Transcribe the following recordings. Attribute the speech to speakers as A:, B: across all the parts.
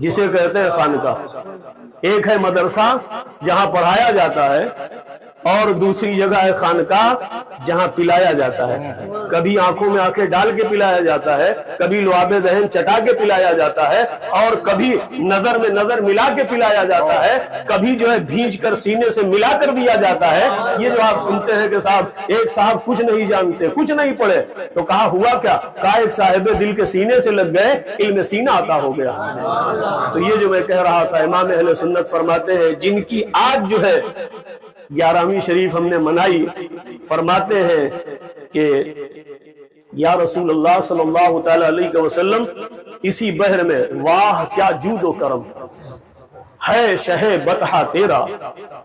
A: جسے کہتے ہیں خانقاہ۔ ایک ہے مدرسہ جہاں پڑھایا جاتا ہے، اور دوسری جگہ ہے خانقاہ جہاں پلایا جاتا ہے۔ کبھی آنکھوں میں آنکھیں ڈال کے پلایا جاتا ہے، کبھی لعاب دہن چٹا کے پلایا جاتا ہے، اور کبھی نظر میں نظر ملا کے پلایا جاتا ہے، کبھی جو ہے بھینج کر سینے سے ملا کر دیا جاتا ہے۔ یہ جو آپ سنتے ہیں کہ صاحب ایک صاحب کچھ نہیں جانتے، کچھ نہیں پڑھے، تو کہا ہوا کیا؟ کہا ایک صاحب دل کے سینے سے لگ گئے، علم سینہ عطا ہو گیا۔ تو یہ جو میں کہہ رہا تھا، امام اہل سنت فرماتے ہیں جن کی آج جو ہے 11ویں شریف ہم نے منائی، فرماتے ہیں کہ یا رسول اللہ صلی اللہ تعالی علیہ وسلم اسی بحر میں واہ کیا جود و کرم ہے شہ بطحہ تیرا،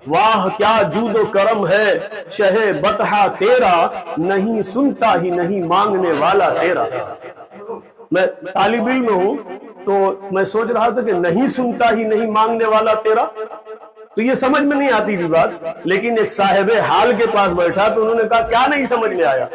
A: واہ کیا جود و کرم ہے شہ بطحہ تیرا، نہیں سنتا ہی نہیں مانگنے والا تیرا۔ میں طالب علم ہوں تو میں سوچ رہا تھا کہ نہیں سنتا ہی نہیں مانگنے والا تیرا، تو یہ سمجھ میں نہیں آتی تھی بات، لیکن ایک صاحب حال کے پاس بیٹھا تو انہوں نے کہا کیا نہیں سمجھ میں آیا؟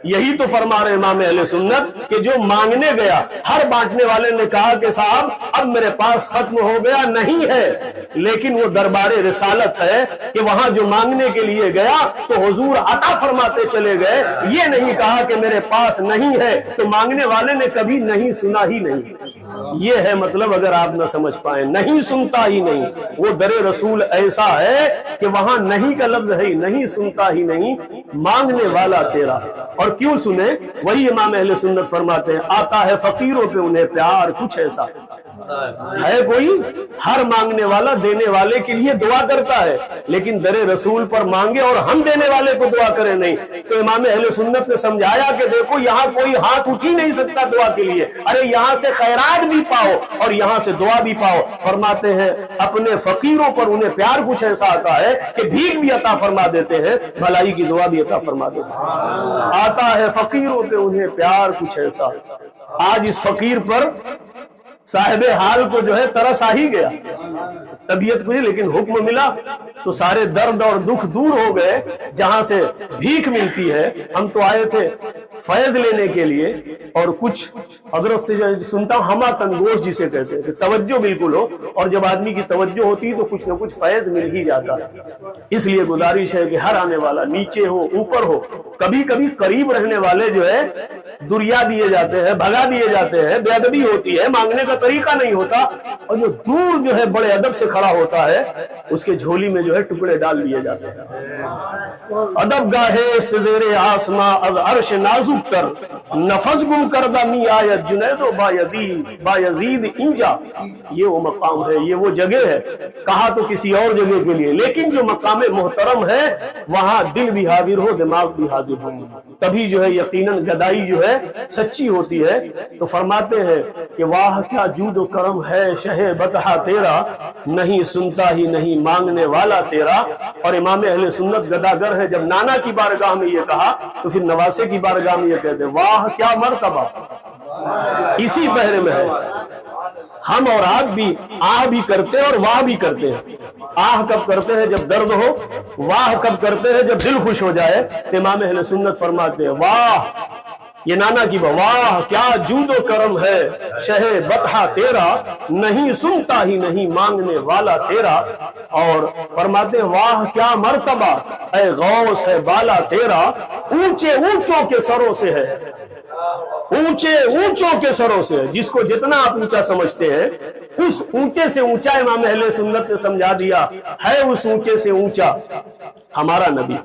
A: یہی تو فرما رہے امام اہل سنت کہ جو مانگنے گیا، ہر بانٹنے والے نے کہا کہ صاحب اب میرے پاس ختم ہو گیا نہیں ہے، لیکن وہ دربار رسالت ہے کہ وہاں جو مانگنے کے لیے گیا تو حضور عطا فرماتے چلے گئے، یہ نہیں کہا کہ میرے پاس نہیں ہے، تو مانگنے والے نے کبھی نہیں سنا ہی نہیں۔ یہ ہے مطلب، اگر آپ نہ سمجھ پائیں نہیں سنتا ہی نہیں، وہ در رسول ایسا ہے کہ وہاں نہیں کا لفظ ہے، نہیں سنتا ہی نہیں مانگنے والا تیرا۔ اور کیوں سنے؟ وہی امام اہل سنت فرماتے ہیں آتا ہے فقیروں پہ انہیں پیار کچھ ایسا ہے کوئی، ہر مانگنے والا دینے والے کے لیے دعا کرتا ہے، لیکن در رسول پر مانگے اور ہم دینے والے کو دعا کرے نہیں۔ تو امام اہل سنت نے سمجھایا کہ دیکھو یہاں کوئی ہاتھ اٹھ ہی نہیں سکتا دعا کے لیے، ارے یہاں سے خیرات بھی پاؤ اور یہاں سے دعا بھی پاؤ۔ فرماتے ہیں اپنے فقیروں پر انہیں پیار کچھ ایسا آتا ہے کہ بھیک بھی عطا فرما دیتے ہیں، بھلائی کی دعا بھی عطا فرما دیتے ہیں۔ آتا ہے فقیروں پہ انہیں پیار کچھ ایسا۔ آج اس فقیر پر صاحب حال کو جو ہے ترس آ ہی گیا، طبیعت کو نہیں لیکن حکم ملا تو سارے درد اور دکھ دور ہو گئے۔ جہاں سے بھیک ملتی ہے، ہم تو آئے تھے فیض لینے کے لیے، اور کچھ حضرت سے سنتا ہوں ہما تنگوش جسے کہتے ہیں کہ توجہ بالکل ہو، اور جب آدمی کی توجہ ہوتی ہے تو کچھ نہ کچھ فیض مل ہی جاتا ہے۔ اس لیے گزارش ہے کہ ہر آنے والا نیچے ہو اوپر ہو، کبھی کبھی قریب رہنے والے جو ہے دریا دیے جاتے ہیں، بھگا دیے جاتے ہیں، بے ادبی ہوتی ہے، مانگنے کا طریقہ نہیں ہوتا، اور جو دور جو ہے بڑے ادب سے کھڑا ہوتا ہے اس کے جھولی میں جو ہے ٹکڑے ڈال دیے جاتے ہیں۔ ادب گاہے استزیر آسماں از عرش نازک کر، نفس گم کردہ می آیت جنید و با یزید اینجا۔ یہ وہ مقام ہے، یہ وہ جگہ ہے، کہا تو کسی اور جگہ کے لیے، لیکن جو مقام محترم ہے وہاں دل بھی حاضر ہو، دماغ بھی حاضر ہو، تبھی جو ہے یقیناً گدائی جو ہے سچی ہوتی ہے۔ تو فرماتے ہیں کہ واہ کیا جود و کرم ہے شہ بطحہ تیرا، نہیں سنتا ہی نہیں مانگنے والا تیرا۔ اور امام اہل سنت گداگر ہے، جب نانا کی بارگاہ میں یہ کہا تو پھر نواسے کی بارگاہ میں یہ کہتے واہ کیا مرتبہ اسی بحر میں ہے۔ ہم اور آپ بھی آہ بھی کرتے ہیں اور واہ بھی کرتے ہیں۔ آہ کب کرتے ہیں؟ جب درد ہو، واہ کب کرتے ہیں؟ جب دل خوش ہو جائے۔ امام اہل سنت فرماتے ہیں واہ، یہ نانا کی واہ کیا جود و کرم ہے شہ بطحہ تیرا، نہیں سنتا ہی نہیں مانگنے والا تیرا۔ اور فرماتے ہیں واہ کیا مرتبہ اے غوث ہے بالا تیرا، اونچے اونچوں کے سروں سے ہے، اونچے اونچوں کے سروں سے، جس کو جتنا آپ اونچا سمجھتے ہیں اس اونچے سے اونچا امام اہل سنت نے سمجھا دیا ہے۔ اس اونچے سے اونچا ہمارا نبی،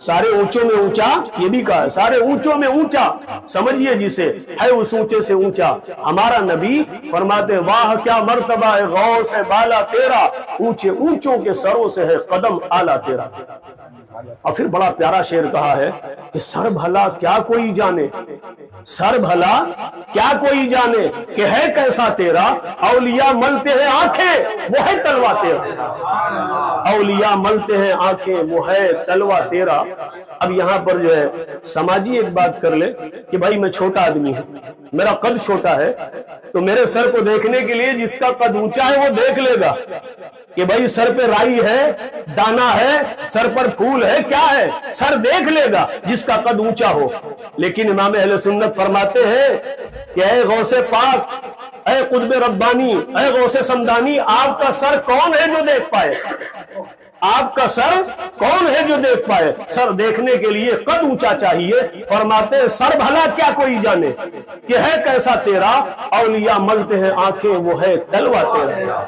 A: سارے اونچوں میں اونچا، یہ بھی کہا ہے سارے اونچوں میں اونچا سمجھیے جسے، ہے اس اونچے سے اونچا ہمارا نبی۔ فرماتے واہ کیا مرتبہ ہے غوث ہے بالا تیرا، اونچے اونچوں کے سروں سے ہے قدم اعلیٰ تیرا۔ اور پھر بڑا پیارا شعر کہا ہے کہ سر بھلا کیا کوئی جانے، سر بھلا کیا کوئی جانے کہ ہے کیسا تیرا، اولیاء ملتے ہیں آنکھیں وہ ہے تلوا تیرا، اولیاء ملتے ہیں آنکھیں وہ ہے تلوا تیرا۔ اب یہاں پر جو ہے سماجی ایک بات کر لے کہ بھائی میں چھوٹا آدمی ہوں، میرا قد چھوٹا ہے، تو میرے سر کو دیکھنے کے لیے جس کا قد اونچا ہے وہ دیکھ لے گا کہ بھائی سر پہ رائی ہے، دانا ہے، سر پر پھول ہے، کیا ہے، سر دیکھ لے گا جس کا قد اونچا ہو۔ لیکن امام اہل سنت فرماتے ہیں کہ اے غوث پاک اے قطب ربانی، اے غوث سمدانی، آپ کا سر کون ہے جو دیکھ پائے؟ آپ کا سر کون ہے جو دیکھ پائے؟ سر دیکھنے کے لیے قد اونچا چاہیے۔ فرماتے ہیں سر بھلا کیا کوئی جانے کہ ہے کیسا تیرا، اولیاء ملتے ہیں آنکھیں وہ ہے تلوا تیرا۔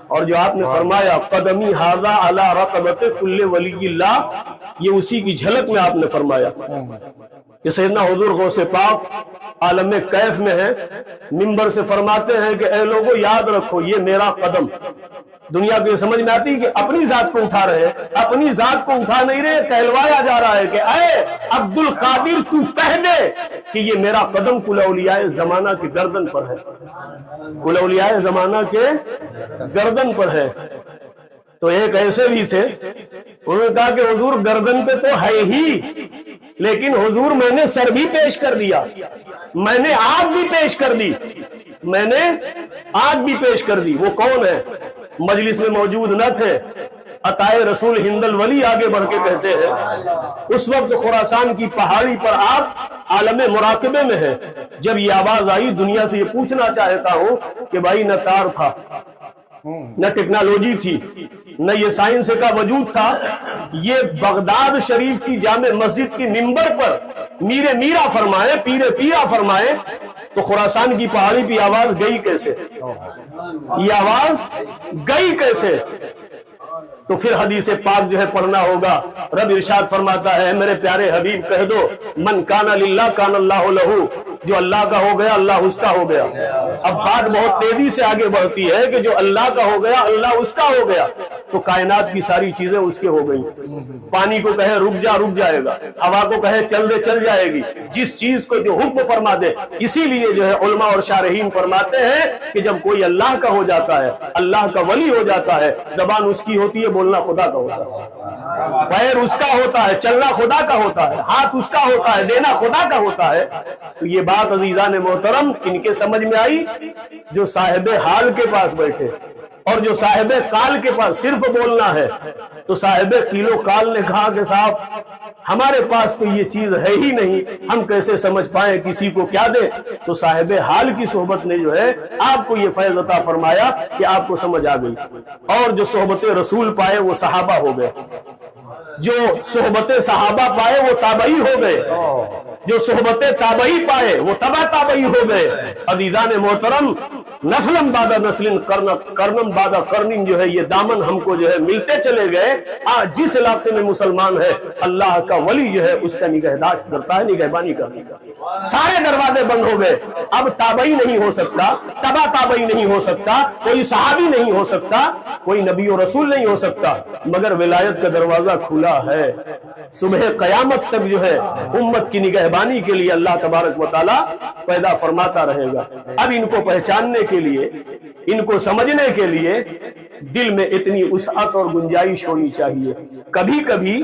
A: اور جو آپ نے فرمایا قدمی ھذا علی رقبۃ کل ولی اللہ، یہ اسی کی جھلک میں آپ نے فرمایا کہ سیدنا حضور غوث پاک عالم کیف میں ہے، منبر سے فرماتے ہیں کہ اے لوگوں یاد رکھو یہ میرا قدم۔ دنیا کو یہ سمجھ میں آتی کہ اپنی ذات کو اٹھا رہے، اپنی ذات کو اٹھا نہیں رہے، کہلوایا جا رہا ہے کہ اے عبد القادر تو کہہ دے کہ یہ میرا قدم کل اولیاء زمانہ کی گردن پر ہے، کل اولیاء زمانہ کے گردن پر ہے۔ تو ایک ایسے بھی تھے، انہوں نے کہا کہ حضور گردن پہ تو ہے ہی، لیکن حضور میں نے سر بھی پیش کر دیا، میں نے آنکھ بھی پیش کر دی، میں نے آنکھ بھی پیش کر دی۔ وہ کون ہے؟ مجلس میں موجود نہ تھے، عطائے رسول ہند الولی آگے بڑھ کے کہتے ہیں اس وقت خراسان کی پہاڑی پر آپ عالم مراقبے میں ہیں۔ جب یہ آواز آئی، دنیا سے یہ پوچھنا چاہتا ہوں کہ بھائی نہ تار تھا، نہ ٹیکنالوجی تھی، نہ یہ سائنس کا وجود تھا، یہ بغداد شریف کی جامع مسجد کی منبر پر میرے میرا فرمائے، پیرے پیرا فرمائے، تو خراسان کی پہاڑی پہ آواز گئی کیسے؟ یہ آواز گئی کیسے؟ تو پھر حدیث پاک جو ہے پڑھنا ہوگا۔ رب ارشاد فرماتا ہے میرے پیارے حبیب کہہ دو من کان للہ کان اللہ لہو، جو اللہ کا ہو گیا اللہ اس کا ہو گیا۔ اب بات بہت تیزی سے آگے بڑھتی ہے کہ جو اللہ کا ہو گیا اللہ اس کا ہو گیا، تو کائنات کی ساری چیزیں اس کے ہو گئی۔ پانی کو کہے رک جا رک جائے گا، ہوا کو کہے چل دے چل جائے گی، جس چیز کو جو حکم فرما دے۔ اسی لیے جو ہے علماء اور شارحین فرماتے ہیں کہ جب کوئی اللہ کا ہو جاتا ہے، اللہ کا ولی ہو جاتا ہے، زبان اس کی ہوتی ہے، بولنا خدا کا ہوتا ہے، پیر اس کا ہوتا ہے، چلنا خدا کا ہوتا ہے، ہاتھ اس کا ہوتا ہے، دینا خدا کا ہوتا ہے۔ تو یہ بات عزیزان محترم ان کے سمجھ میں آئی جو صاحب حال کے پاس بیٹھے، اور جو صاحب کال کے پاس صرف بولنا ہے۔ تو صاحب قیل و کال نے کہا کہ صاحب ہمارے پاس تو یہ چیز ہے ہی نہیں، ہم کیسے سمجھ پائیں کسی کو کیا دے؟ تو صاحب حال کی صحبت نے جو ہے آپ کو یہ فیض عطا فرمایا کہ آپ کو سمجھ آ گئی۔ اور جو صحبت رسول پائے وہ صحابہ ہو گئے، جو صحبت صحابہ پائے وہ تابعی ہو گئے، جو صحبت تابعی پائے وہ تبع تابعی ہو گئے۔ عزیزان محترم نسلم بعد نسل کرنم بعد کرن جو ہے یہ دامن ہم کو جو ہے ملتے چلے گئے۔ آج جس علاقے میں مسلمان ہے اللہ کا ولی جو ہے اس کا نگہداشت کرتا ہے، نگہبانی کرنے کا۔ سارے دروازے بند ہو گئے، اب تابعی نہیں ہو سکتا، تبع تابعی نہیں ہو سکتا، کوئی صحابی نہیں ہو سکتا، کوئی نبی و رسول نہیں ہو سکتا، مگر ولایت کا دروازہ کھلا ہے۔ صبح قیامت تک جو ہے امت کی نگہبانی کے لیے اللہ تبارک و تعالی پیدا فرماتا رہے گا۔ اب ان کو پہچاننے کے لیے، ان کو سمجھنے کے لیے دل میں اتنی وسعت اور گنجائش ہونی چاہیے۔ کبھی کبھی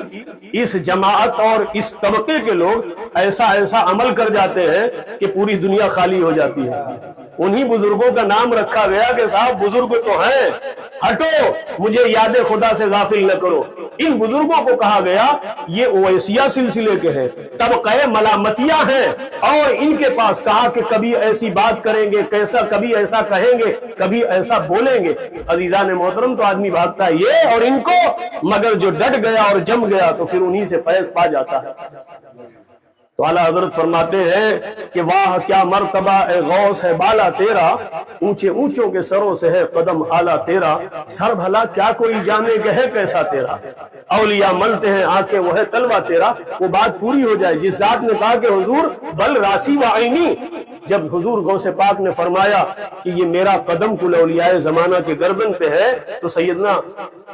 A: اس جماعت اور اس طبقے کے لوگ ایسا عمل کر جاتے ہیں کہ پوری دنیا خالی ہو جاتی ہے۔ انہی بزرگوں کا نام رکھا گیا کہ صاحب بزرگ تو ہیں، ہٹو مجھے یاد خدا سے غافل نہ کرو۔ ان بزرگوں کو کہا گیا یہ اویسیہ سلسلے کے ہیں، طبقہ ملامتیہ ہیں، اور ان کے پاس کہا کہ کبھی ایسی بات کریں گے، کبھی ایسا کہیں گے، کبھی ایسا بولیں گے۔ عزیزان محترم تو آدمی بھاگتا ہے یہ اور ان کو، مگر جو ڈٹ گیا اور جم گیا تو پھر انہی سے فیض پا جاتا ہے۔ تو اعلیٰ حضرت فرماتے ہیں کہ واہ کیا مرتبہ اے غوث ہے بالا تیرا، اونچے اونچوں کے سروں سے ہے قدم اعلیٰ تیرا، سر بھلا کیا کوئی جانے کہ ہے کیسا تیرا، اولیاء ملتے ہیں آنکھیں وہ ہے تلوا تیرا۔ وہ بات پوری ہو جائے جس ذات نے کہا کہ حضور بل راسی و عینی، جب حضور غوث پاک نے فرمایا کہ یہ میرا قدم کل اولیاء زمانہ کے گردن پہ ہے، تو سیدنا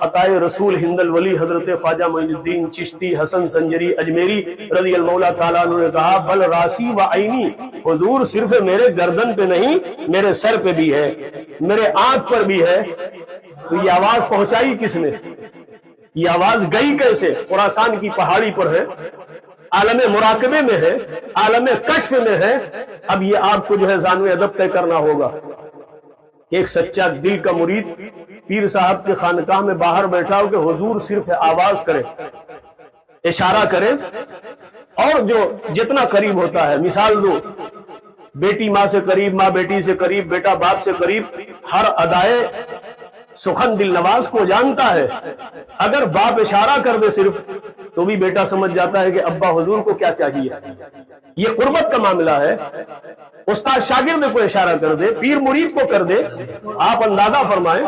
A: عطائے رسول ہند الولی حضرت خواجہ معین الدین چشتی حسن سنجری اجمیری رضی اللہ تعالیٰ عنہ نے کہا بل راسی و عینی، حضور صرف میرے گردن پہ نہیں میرے سر پہ بھی ہے، میرے آنکھ پر بھی ہے۔ تو یہ آواز پہنچائی کس نے؟ یہ آواز گئی کیسے؟ خراسان کی پہاڑی پر ہے، عالم مراقبے میں ہے، عالم کشف میں ہے۔ اب یہ آپ کو جو ہے زانوِ ادب طے کرنا ہوگا کہ ایک سچا دل کا مرید پیر صاحب کے خانقاہ میں باہر بیٹھا ہو کہ حضور صرف آواز کرے، اشارہ کرے، اور جو جتنا قریب ہوتا ہے، مثال دو بیٹی ماں سے قریب، ماں بیٹی سے قریب، بیٹا باپ سے قریب، ہر ادائے سخن دل نواز کو جانتا ہے۔ اگر باپ اشارہ کر دے صرف تو بھی بیٹا سمجھ جاتا ہے کہ ابا حضور کو کیا چاہیے۔ یہ قربت کا معاملہ ہے۔ استاد شاگرد کو اشارہ کر دے، پیر مرید کو کر دے، آپ اندازہ فرمائیں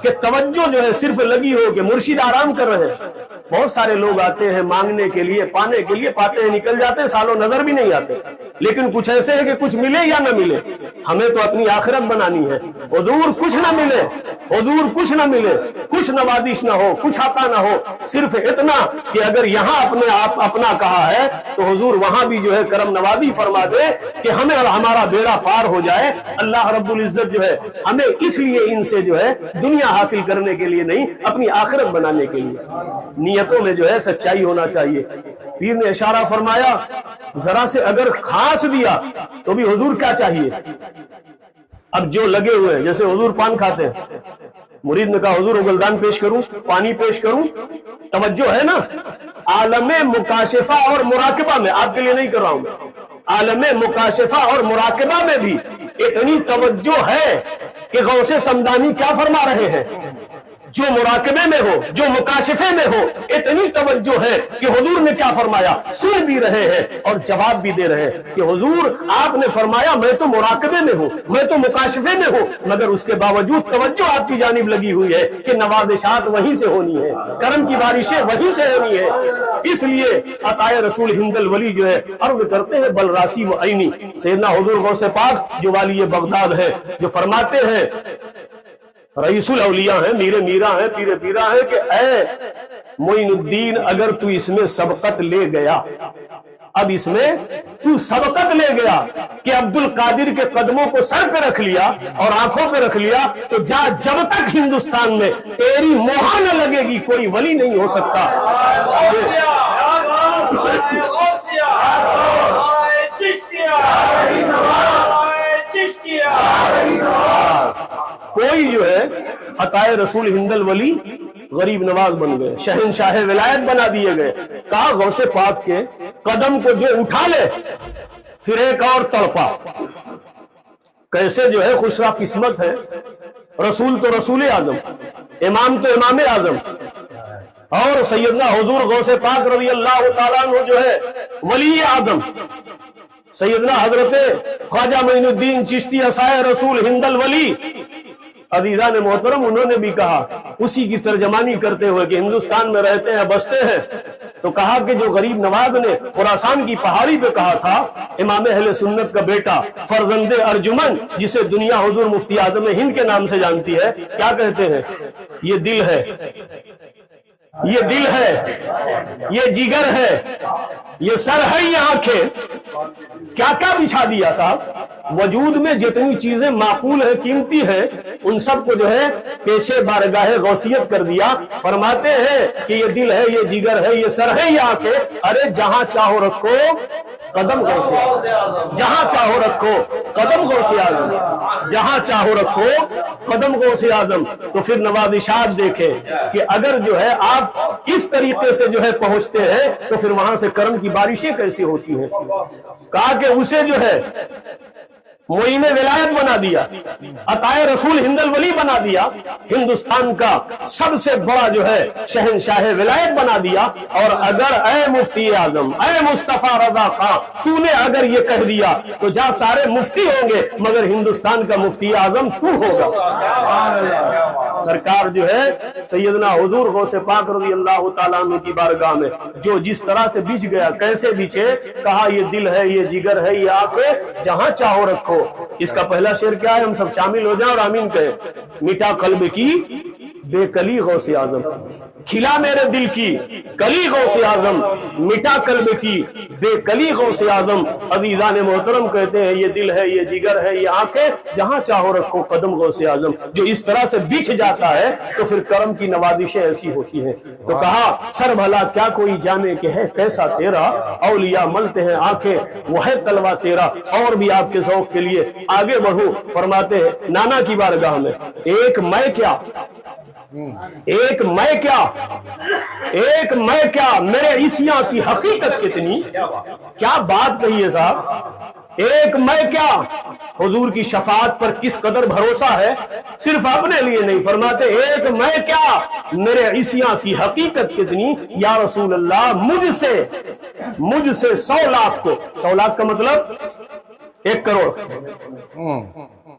A: کہ توجہ جو ہے صرف لگی ہو کہ مرشد آرام کر رہے ہیں۔ بہت سارے لوگ آتے ہیں مانگنے کے لیے، پانے کے لیے، پاتے ہیں نکل جاتے ہیں، سالوں نظر بھی نہیں آتے، لیکن کچھ ایسے ہے کہ کچھ ملے یا نہ ملے ہمیں تو اپنی آخرت بنانی ہے۔ حضور کچھ نہ ملے، حضور کچھ نہ ملے، کچھ نوازش نہ ہو، کچھ عطا نہ ہو، صرف اتنا کہ اگر یہاں اپنے آپ اپنا کہا ہے تو حضور وہاں بھی جو ہے کرم نوازی فرما دے کہ ہمیں ہمارا بیڑا پار ہو جائے۔ اللہ رب العزت جو ہے ہمیں اس لیے ان سے جو ہے دنیا حاصل کرنے کے لیے نہیں، اپنی آخرت بنانے کے لیے نیتوں میں جو ہے سچائی ہونا چاہیے۔ پیر نے اشارہ فرمایا ذرا سے اگر کھانس دیا تو بھی حضور کیا چاہیے۔ اب جو لگے ہوئے ہیں جیسے حضور پان کھاتے ہیں، مرید نے کہا حضور گلدان پیش کروں، پانی پیش کروں، توجہ ہے نا۔ عالم مکاشفہ اور مراقبہ میں آپ کے لیے نہیں کر رہا ہوں میں، عالم مکاشفہ اور مراقبہ میں بھی اتنی توجہ ہے کہ غوث سمدانی کیا فرما رہے ہیں۔ جو مراقبے میں ہو، جو مکاشفے میں ہو، اتنی توجہ ہے کہ حضور نے کیا فرمایا، سن بھی رہے ہیں اور جواب بھی دے رہے ہیں کہ حضور آپ نے فرمایا میں تو مراقبے میں ہوں، میں تو مکاشفے میں ہوں، مگر اس کے باوجود توجہ آپ کی جانب لگی ہوئی ہے کہ نوازشات وہیں سے ہونی ہے، کرم کی بارشیں وہیں سے ہونی ہے۔ اس لیے عطائے رسول ہند الولی جو ہے عرض کرتے ہیں بلراسی و عینی، سیدنا حضور غوث پاک جو والی بغداد ہے، جو فرماتے ہیں رئیس الاولیاء ہیں، میرے میرا ہیں، پیرے پیرا ہیں کہ اے معین الدین اگر تو اس میں سبقت لے گیا، اب اس میں تو سبقت لے گیا کہ عبد القادر کے قدموں کو سر پہ رکھ لیا اور آنکھوں پہ رکھ لیا تو جا، جب تک ہندوستان میں تیری موہر نہ لگے گی کوئی ولی نہیں ہو سکتا۔ کوئی جو ہے عطائے رسول ہند الولی غریب نواز بن گئے، شہنشاہ ولایت بنا دیے گئے۔ کہا غوث پاک کے قدم کو جو اٹھا لے پھر ایک اور تڑپا۔ کیسے جو ہے خوشرا قسمت ہے، رسول تو رسول اعظم، امام تو امام اعظم، اور سیدنا حضور غوث پاک رضی اللہ تعالیٰ عنہ جو ہے ولی اعظم، سیدنا حضرت خواجہ معین الدین چشتی عصائے رسول ہند الولی۔ عزیزان محترم انہوں نے بھی کہا اسی کی ترجمانی کرتے ہوئے کہ ہندوستان میں رہتے ہیں، بستے ہیں، تو کہا کہ جو غریب نواز نے خراسان کی پہاڑی پہ کہا تھا امام اہل سنت کا بیٹا فرزند ارجمن، جسے دنیا حضور مفتی اعظم ہند کے نام سے جانتی ہے، کیا کہتے ہیں، یہ دل ہے، یہ دل ہے، یہ جگر ہے، یہ سر ہے، یہ آنکھیں، کیا کیا بچھا دیا صاحب۔ وجود میں جتنی چیزیں معقول ہیں، قیمتی ہیں، ان سب کو جو ہے پیشے بارگاہ غوثیت کر دیا۔ فرماتے ہیں کہ یہ دل ہے، یہ جگر ہے، یہ سر ہے، یہ آنکھیں، ارے جہاں چاہو رکھو قدم غوث اعظم، جہاں چاہو رکھو قدم غوث اعظم، جہاں چاہو رکھو قدم غوث اعظم۔ تو پھر نوازشات دیکھیں کہ اگر جو ہے آپ اس طریقے سے جو ہے پہنچتے ہیں تو پھر وہاں سے کرم کی بارشیں کیسی ہوتی ہیں۔ کہا کہ اسے جو ہے معین ولایت بنا دیا، عطائے رسول ہند الولی بنا دیا، ہندوستان کا سب سے بڑا جو ہے شہنشاہ ولایت بنا دیا۔ اور اگر اے مفتی اعظم، اے مصطفیٰ رضا خان، تو نے اگر یہ کہہ دیا تو جا سارے مفتی ہوں گے مگر ہندوستان کا مفتی اعظم تو ہوگا۔ سرکار جو ہے سیدنا حضور غوث پاک رضی اللہ تعالیٰ عنہ کی بارگاہ میں جو جس طرح سے بچ گیا، کیسے بچے، کہا یہ دل ہے، یہ جگر ہے، یہ آنکھیں، جہاں چاہو رکھو۔ اس کا پہلا شعر کیا ہے، ہم سب شامل ہو جائیں اور آمین کہیں۔ مٹا قلب کی بے کلی غوث اعظم، کھلا میرے دل کی کلی غوث اعظم، مٹا قلب کی بے کلی غوث اعظم۔ عزیزان محترم کہتے ہیں یہ دل ہے، یہ جگر ہے، یہ آنکھیں، جہاں چاہو رکھو قدم غوث اعظم۔ جو اس طرح سے بچھ جاتا ہے تو پھر کرم کی نوازشیں ایسی ہوتی ہیں۔ تو کہا سر بھلا کیا کوئی جانے کہ ہے کیسا تیرا، اولیاء ملتے ہیں آنکھیں وہ ہے تلوا تیرا۔ اور بھی آپ کے ذوق کے لیے آگے بڑھوں، فرماتے ہیں نانا کی بارگاہ میں ایک میں کیا، ایک میں کیا، ایک میں کیا، میرے عیسیاں کی حقیقت کتنی۔ کیا بات کہی ہے صاحب، ایک میں کیا حضور کی شفاعت پر کس قدر بھروسہ ہے، صرف اپنے لیے نہیں، فرماتے ایک میں کیا میرے عیسیاں کی حقیقت کتنی، یا رسول اللہ مجھ سے 100 لاکھ کو، 100 لاکھ کا مطلب 1 کروڑ،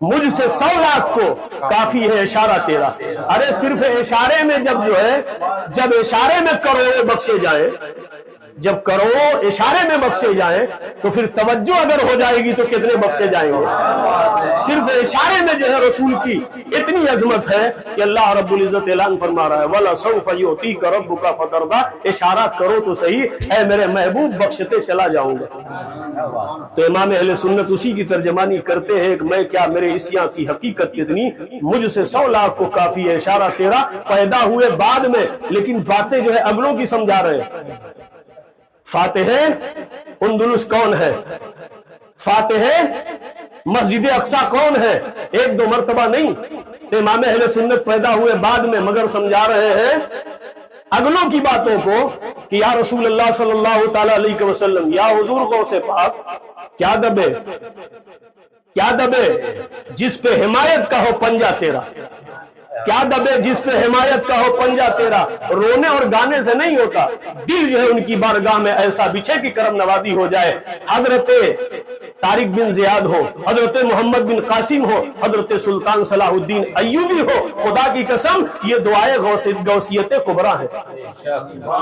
A: مجھ سے 100 لاکھ کو کافی ہے اشارہ تیرا۔ ارے صرف اشارے میں جب اشارے میں کروڑے بخشے جائیں، جب کروڑوں اشارے میں بخشے جائیں تو پھر توجہ اگر ہو جائے گی تو کتنے بخشے جائیں گے؟ صرف اشارے میں جو ہے رسول کی اتنی عظمت ہے کہ اللہ رب العزت اعلان فرما رہا ہے وَلَسَوْفَ يُعْطِيكَ رَبُّكَ فَتَرْضَىٰ، اشارہ کرو تو صحیح، اے میرے محبوب بخشتے چلا جاؤں گا۔ تو امام اہل سنت اسی کی ترجمانی کرتے ہیں کہ میں کیا میرے عیسیاں کی حقیقت کتنی، مجھ سے 100 لاکھ کو کافی ہے اشارہ تیرا، پیدا ہوئے بعد میں لیکن باتیں جو ہے اگلوں کی سمجھا رہے ہیں۔ فاتح اندلس کون ہے؟ فاتح مسجد اقصی کون ہے؟ 1-2 مرتبہ نہیں، امام اہل سنت پیدا ہوئے بعد میں، مگر سمجھا رہے ہیں اگلوں کی باتوں کو کہ یا رسول اللہ صلی اللہ تعالی علیہ وسلم، یا حضور غوث پاک، کیا دبے جس پہ حمایت کا ہو پنجہ تیرا، کیا دبے جس پہ حمایت کا ہو پنجہ تیرا۔ رونے اور گانے سے نہیں ہوتا، دل جو ہے ان کی بارگاہ میں ایسا بچھے کی کرم نوازی ہو جائے۔ حضرت طارق بن زیاد ہو، حضرت محمد بن قاسم ہو، حضرت سلطان صلاح الدین ایوبی ہو، خدا کی قسم یہ دعائیں غوثیت کبریٰ ہے۔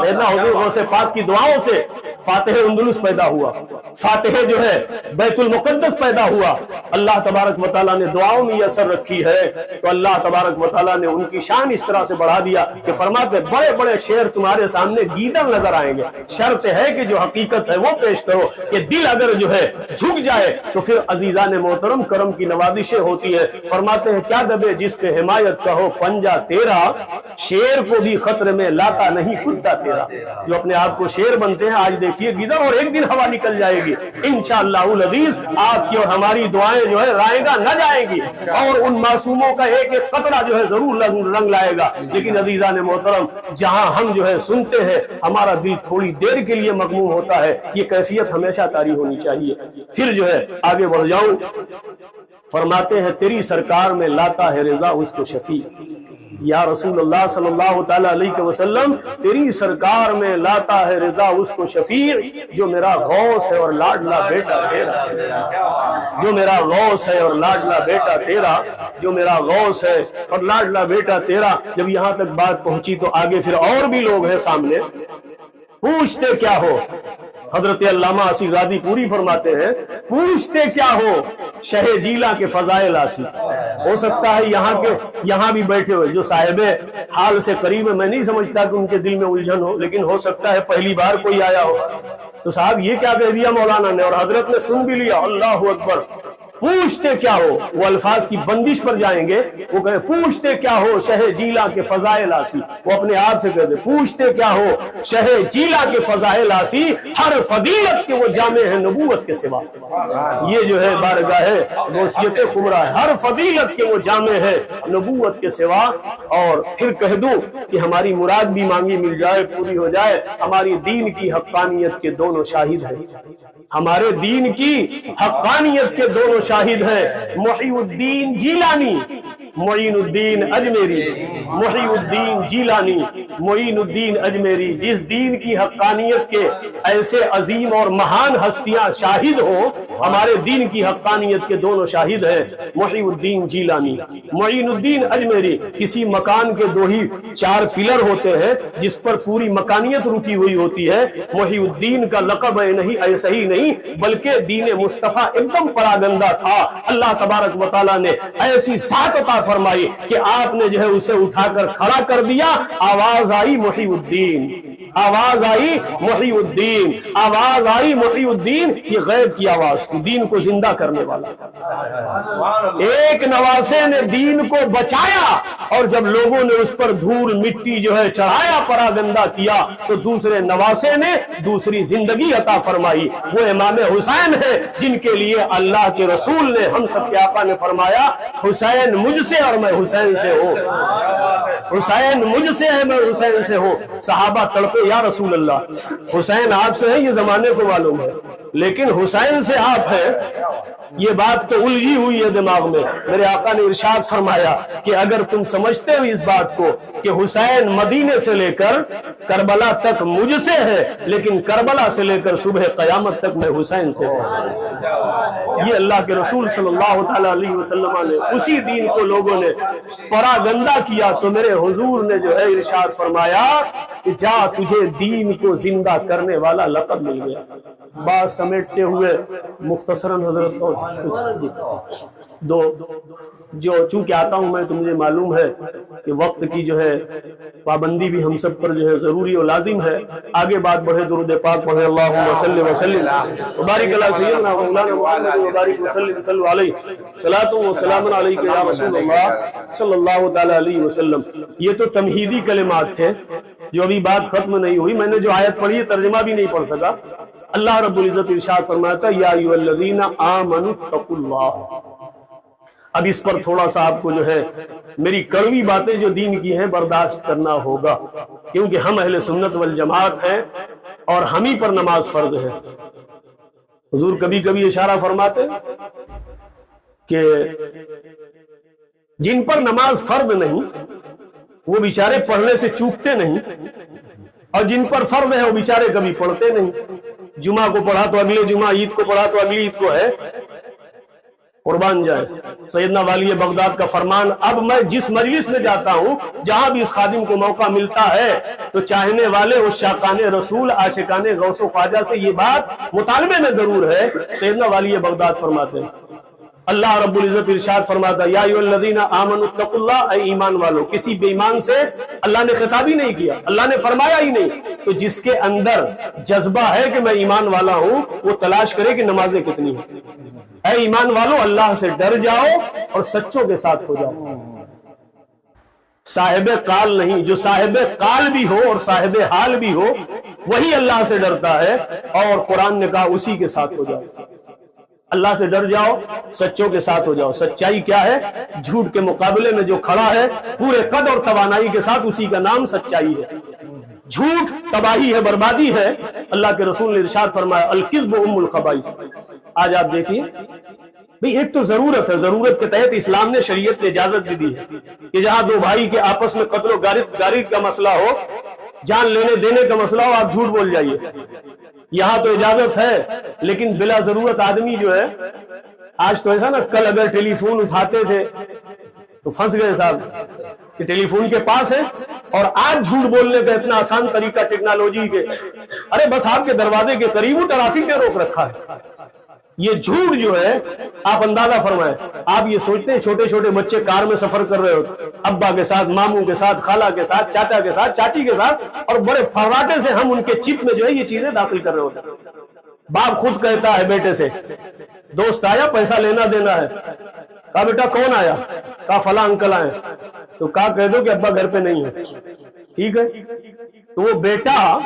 A: سیدنا حضور غوث پاک کی دعاؤں سے فاتح اندلس پیدا ہوا، فاتح جو ہے بیت المقدس پیدا ہوا۔ اللہ تبارک و تعالیٰ نے دعاؤں میں یہ اثر رکھی ہے تو اللہ تبارک و تعالیٰ نے ان کی شان اس طرح سے بڑھا دیا کہ فرماتے بڑے بڑے شعر تمہارے سامنے گیدڑ نظر آئیں گے، شرط ہے کہ جو حقیقت ہے وہ پیش کرو۔ کہ دل اگر جو ہے جھک جائے تو پھر عزیزان محترم کرم کی نوازشیں ہوتی ہے۔ فرماتے ہیں کیا دبے جس پہ حمایت کا ہو پنجہ تیرا، شیر کو بھی خطر میں لاتا نہیں کتا تیرا۔ جو اپنے آپ کو شیر بنتے ہیں، آج دیکھیے گیدڑ اور ایک دن ہوا نکل جائے گی، انشاءاللہ العزیز آپ کی اور ہماری دعائیں جو ہے رائے گا نہ جائیں گی، اور ان معصوموں کا ایک ایک قطرہ جو ہے ضرور رنگ لائے گا۔ لیکن عزیزان محترم جہاں ہم جو ہے سنتے ہیں ہمارا دل تھوڑی دیر کے لیے مغموم ہوتا ہے، یہ کیفیت ہمیشہ طاری ہونی چاہیے۔ پھر جو ہے آگے بڑھ جاؤں، فرماتے ہیں تیری سرکار میں لاتا ہے رضا اس کو شفیع، یا رسول اللہ صلی اللہ تعالی علیہ وسلم تیری سرکار میں لاتا ہے رضا اس کو شفیع، جو میرا غوث ہے اور لاڈلا بیٹا تیرا، جو میرا غوث ہے اور لاڈلا بیٹا تیرا، جو میرا غوث ہے اور لاڈلا بیٹا تیرا۔ جب یہاں تک بات پہنچی تو آگے پھر اور بھی لوگ ہیں سامنے، پوچھتے کیا ہو؟ حضرت علامہ اسی غازی پوری فرماتے ہیں پوچھتے کیا ہو شہ جیلا کے فضائل آسی۔ ہو سکتا ہے یہاں بھی بیٹھے ہوئے جو صاحب حال سے قریب ہے، میں نہیں سمجھتا کہ ان کے دل میں الجھن ہو، لیکن ہو سکتا ہے پہلی بار کوئی آیا ہو تو صاحب یہ کیا کہہ دیا مولانا نے، اور حضرت نے سن بھی لیا، اللہ اکبر۔ پوچھتے کیا ہو، وہ الفاظ کی بندش پر جائیں گے، وہ کہے پوچھتے کیا ہو شہ جیلا کے فضائل آسی، وہ اپنے آپ سے کہتے پوچھتے کیا ہو شہ جیلا کے فضائل آسی، ہر فضیلت کے وہ جامع ہے نبوت کے سوا۔ یہ جو ہے بارگاہ غوثیت کبریٰ ہے، ہر فضیلت کے وہ جامع ہے نبوت کے سوا۔ اور پھر کہہ دوں کہ ہماری مراد بھی مانگی مل جائے، پوری ہو جائے، ہماری دین کی حقانیت کے دونوں شاہد ہیں، ہمارے دین کی حقانیت کے دونوں شاہد ہیں، محی الدین جیلانی، معین الدین اجمیری، محی الدین جیلانی، معین الدین اجمیری۔ جس دین کی حقانیت کے ایسے عظیم اور مہان ہستیاں شاہد ہوں، ہمارے دین کی حقانیت کے دونوں شاہد ہیں، محی الدین جیلانی، معین الدین اجمیری۔ کسی مکان کے 2 ہی 4 پلر ہوتے ہیں جس پر پوری مکانیت رکی ہوئی ہوتی ہے۔ محی الدین کا لقب نہیں ایسا ہی نہیں بلکہ دین مصطفیٰ ایک دم پراگندہ تھا۔ اللہ تبارک و تعالیٰ نے ایسی ذات عطا فرمائی کہ آپ نے جو ہے اسے اٹھا کر کھڑا کر دیا، آواز آئی محی الدین، آواز آئی محی الدین، آواز آئی محی الدین۔ یہ غیب کی آواز تھی، دین کو زندہ کرنے والا۔ ایک نواسے نے دین کو بچایا، اور جب لوگوں نے اس پر دھول مٹی جو ہے چڑھایا، پراگندہ کیا، تو دوسرے نواسے نے دوسری زندگی عطا فرمائی۔ وہ امام حسین ہے جن کے لیے اللہ کے رسول نے، ہم سب کے آقا نے فرمایا حسین مجھ سے اور میں حسین سے ہوں، حسین مجھ سے ہے میں حسین سے ہوں۔ صحابہ تڑپے یا رسول اللہ حسین آپ سے ہے، یہ زمانے کو معلوم ہے، لیکن حسین سے آپ ہیں، یہ بات تو الجھی ہوئی ہے دماغ میں۔ میرے آقا نے ارشاد فرمایا کہ اگر تم سمجھتے ہو اس بات کو کہ حسین مدینے سے لے کر کربلا تک مجھ سے ہے، لیکن کربلا سے لے کر صبح قیامت تک میں حسین سے ہوں۔ یہ اللہ کے رسول صلی اللہ تعالی علیہ وسلم نے اسی دین کو لوگوں نے پراگندہ کیا تو میرے حضور نے جو ہے ارشاد فرمایا کہ جا تجھے دین کو زندہ کرنے والا لقب مل گیا۔ بات سمیٹتے ہوئے مختصراً حضرت دو جو چونکہ آتا ہوں میں تو مجھے معلوم ہے کہ وقت کی جو ہے پابندی بھی ہم سب پر جو ہے ضروری و لازم ہے۔ آگے بات بڑھے، درود پاک پڑھے، اللہم صلی وسلم وبارک علی سیدنا مولانا محمد وبارک وسلم صلی علیہ صلاۃ و سلام علیک یا رسول اللہ صلی اللہ تعالی علیہ وسلم۔ یہ تو تمہیدی کلمات تھے جو ابھی بات ختم نہیں ہوئی۔ میں نے جو آیت پڑھی ترجمہ بھی نہیں پڑھ سکا۔ اللہ رب العزت ارشاد فرماتا یا ایھا الذین آمنوا اتقوا اللہ۔ اب اس پر تھوڑا سا آپ کو جو ہے میری کڑوی باتیں جو دین کی ہیں برداشت کرنا ہوگا، کیونکہ ہم اہل سنت والجماعت ہیں اور ہم ہی پر نماز فرض ہے۔ حضور کبھی کبھی اشارہ فرماتے کہ جن پر نماز فرض نہیں وہ بیچارے پڑھنے سے چوکتے نہیں، اور جن پر فرض ہے وہ بیچارے کبھی پڑھتے نہیں۔ جمعہ کو پڑھا تو اگلے جمعہ، عید کو پڑھا تو اگلی عید کو ہے، قربان جائے۔ سیدنا والی بغداد کا فرمان، اب میں جس مجلس میں جاتا ہوں جہاں بھی اس خادم کو موقع ملتا ہے تو چاہنے والے اس شاقان رسول عاشقان غوث و خواجہ سے یہ بات مطالبے میں ضرور ہے۔ سیدنا والی بغداد فرماتے ہیں، اللہ رب العزت ارشاد فرماتا یا ایھا الذین آمنوا اتقوا اللہ، اے ایمان والو۔ کسی بے ایمان سے اللہ نے خطاب ہی نہیں کیا، اللہ نے فرمایا ہی نہیں۔ تو جس کے اندر جذبہ ہے کہ میں ایمان والا ہوں وہ تلاش کرے کہ نمازیں کتنی ہیں۔ اے ایمان والو اللہ سے ڈر جاؤ اور سچوں کے ساتھ ہو جاؤ۔ صاحب قال نہیں، جو صاحب قال بھی ہو اور صاحب حال بھی ہو وہی اللہ سے ڈرتا ہے، اور قرآن نے کہا اسی کے ساتھ ہو جاؤ۔ اللہ سے ڈر جاؤ، سچوں کے ساتھ ہو جاؤ۔ سچائی کیا ہے؟ جھوٹ کے مقابلے میں جو کھڑا ہے پورے قد اور توانائی کے ساتھ، اسی کا نام سچائی ہے۔ جھوٹ تباہی ہے، بربادی ہے۔ اللہ کے رسول نے ارشاد فرمایا الکذب ام الخبائث۔ آج آپ دیکھیے بھئی، ایک تو ضرورت ہے، ضرورت کے تحت اسلام نے شریعت نے اجازت بھی دی ہے کہ جہاں دو بھائی کے آپس میں قتل و غارت کا مسئلہ ہو، جان لینے دینے کا مسئلہ ہو، آپ جھوٹ بول جائیے، یہاں تو اجازت ہے۔ لیکن بلا ضرورت آدمی جو ہے، آج تو ایسا نا، کل اگر ٹیلی فون اٹھاتے تھے تو پھنس گئے صاحب کہ ٹیلی فون کے پاس ہے، اور آج جھوٹ بولنے کا اتنا آسان طریقہ ٹیکنالوجی کے، ارے بس آپ کے دروازے کے قریب ہو، ٹریفک نے روک رکھا ہے۔ یہ جھوٹ جو ہے، آپ اندازہ فرمائیں، آپ یہ سوچتے ہیں چھوٹے چھوٹے بچے کار میں سفر کر رہے ہوتے، ابا کے ساتھ، ماموں کے ساتھ، خالہ کے ساتھ، چاچا کے ساتھ، چاچی کے ساتھ، اور بڑے فراٹے سے ہم ان کے چپ میں جو ہے یہ چیزیں داخل کر رہے ہوتے ہیں۔ باپ خود کہتا ہے بیٹے سے، دوست آیا پیسہ لینا دینا ہے، کہا بیٹا کون آیا؟ کہا فلاں انکل آئے، تو کہا کہہ دو کہ ابا گھر پہ نہیں ہے، ٹھیک ہے؟ تو وہ بیٹا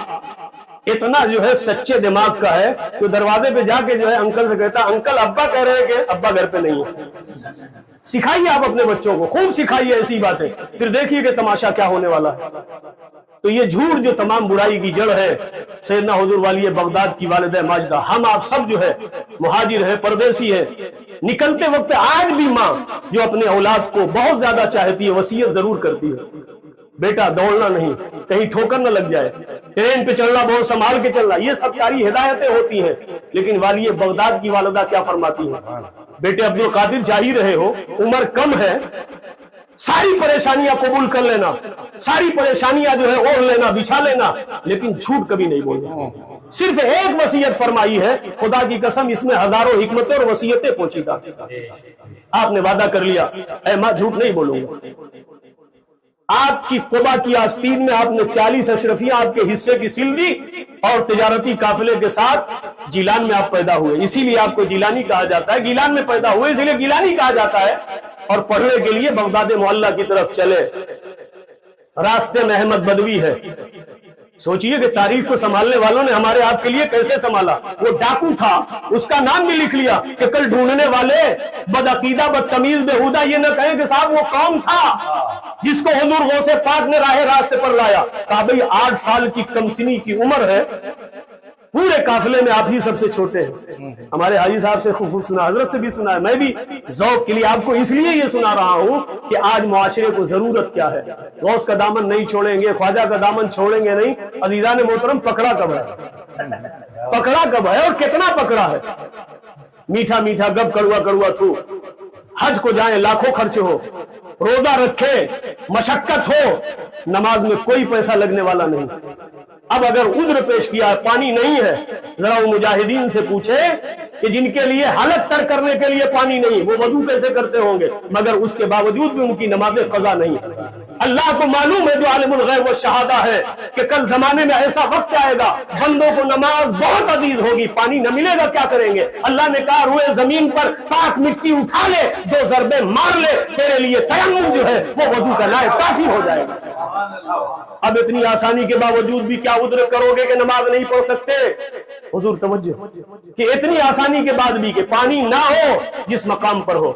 A: اتنا جو ہے سچے دماغ کا ہے کہ دروازے پہ جا کے جو ہے انکل سے کہتا انکل ابا کہہ رہے ہیں کہ ابا گھر پہ نہیں ہے۔ سکھائیے آپ اپنے بچوں کو، خوب سکھائیے ایسی باتیں، پھر دیکھیے کہ تماشا کیا ہونے والا ہے۔ تو یہ جھوٹ جو تمام برائی کی جڑ ہے، سیدنا حضور والی بغداد کی والدہ ماجدہ، ہم آپ سب جو ہے مہاجر ہے، پردیسی ہے، نکلتے وقت آج بھی ماں جو اپنے اولاد کو بہت زیادہ چاہتی ہے وصیت ضرور کرتی ہے، بیٹا دوڑنا نہیں، کہیں ٹھوکر نہ لگ جائے، ٹرین پہ چلنا بہت سنبھال کے چلنا، یہ سب ساری ہدایتیں ہوتی ہیں۔ لیکن والی بغداد کی والدہ کیا فرماتی ہیں؟ بیٹے عبد القادر جا ہی رہے ہو، عمر کم ہے، ساری پریشانیاں قبول کر لینا، ساری پریشانیاں جو ہے اوڑھ لینا، بچھا لینا، لیکن جھوٹ کبھی نہیں بولنا۔ صرف ایک وصیت فرمائی ہے، خدا کی قسم اس میں ہزاروں حکمتیں اور وصیتیں پوشیدہ۔ آپ نے وعدہ کر لیا اے ماں جھوٹ نہیں بولوں گا۔ آپ کی قبا کی آستین میں آپ نے 40 اشرفیاں آپ کے حصے کی سل دی، اور تجارتی قافلے کے ساتھ جیلان میں آپ پیدا ہوئے، اسی لیے آپ کو جیلانی کہا جاتا ہے، گیلان میں پیدا ہوئے اسی لیے گیلانی کہا جاتا ہے، اور پڑھنے کے لیے بغداد معلیٰ کی طرف چلے، راستے میں احمد بدوی ہے۔ سوچئے کہ تاریخ کو سنبھالنے والوں نے ہمارے آپ کے لیے کیسے سنبھالا۔ وہ ڈاکو تھا، اس کا نام بھی لکھ لیا کہ کل ڈھونڈنے والے بدعقیدہ بدتمیز بےہودہ یہ نہ کہیں کہ صاحب وہ کون تھا جس کو حضور غوث پاک نے راہ راستے پر لایا۔ کہا بھئی 8 سال کی کمسنی کی عمر ہے، پورے قافلے میں آپ ہی سب سے چھوٹے ہیں. ہمارے حاجی صاحب سے خوب سنا، حضرت سے بھی سنا ہے، میں بھی ذوق کے لیے آپ کو اس لیے یہ سنا رہا ہوں کہ آج معاشرے کو ضرورت کیا ہے. غوث کا دامن نہیں چھوڑیں گے، خواجہ کا دامن چھوڑیں گے نہیں. عزیزان محترم، پکڑا کب ہے؟ پکڑا کب ہے اور کتنا پکڑا ہے؟ میٹھا میٹھا گب کڑوا کڑوا تھو، حج کو جائیں لاکھوں خرچ ہو، روزہ رکھے مشقت ہو، نماز میں کوئی پیسہ لگنے والا نہیں. اب اگر عذر پیش کیا پانی نہیں ہے، ذرا وہ مجاہدین سے پوچھے کہ جن کے لیے حالت تر کرنے کے لیے پانی نہیں، وہ وضو کیسے کرتے ہوں گے؟ مگر اس کے باوجود بھی ان کی نمازیں قضا نہیں. اللہ کو معلوم ہے جو عالم الغیب والشہادہ ہے کہ کل زمانے میں ایسا وقت آئے گا بندوں کو نماز بہت عزیز ہوگی، پانی نہ ملے گا کیا کریں گے؟ اللہ نے کہا روئے زمین پر پاک مٹی اٹھا لے، 2 ضربے مار لے، تیرے لیے تیمم جو ہے وہ وضو کا لائق کافی ہو جائے گا. اب اتنی آسانی کے باوجود بھی کیا عذر کرو گے کہ نماز نہیں پڑھ سکتے؟ حضور توجہ کہ اتنی آسانی کے بعد بھی کہ پانی نہ ہو جس مقام پر ہو.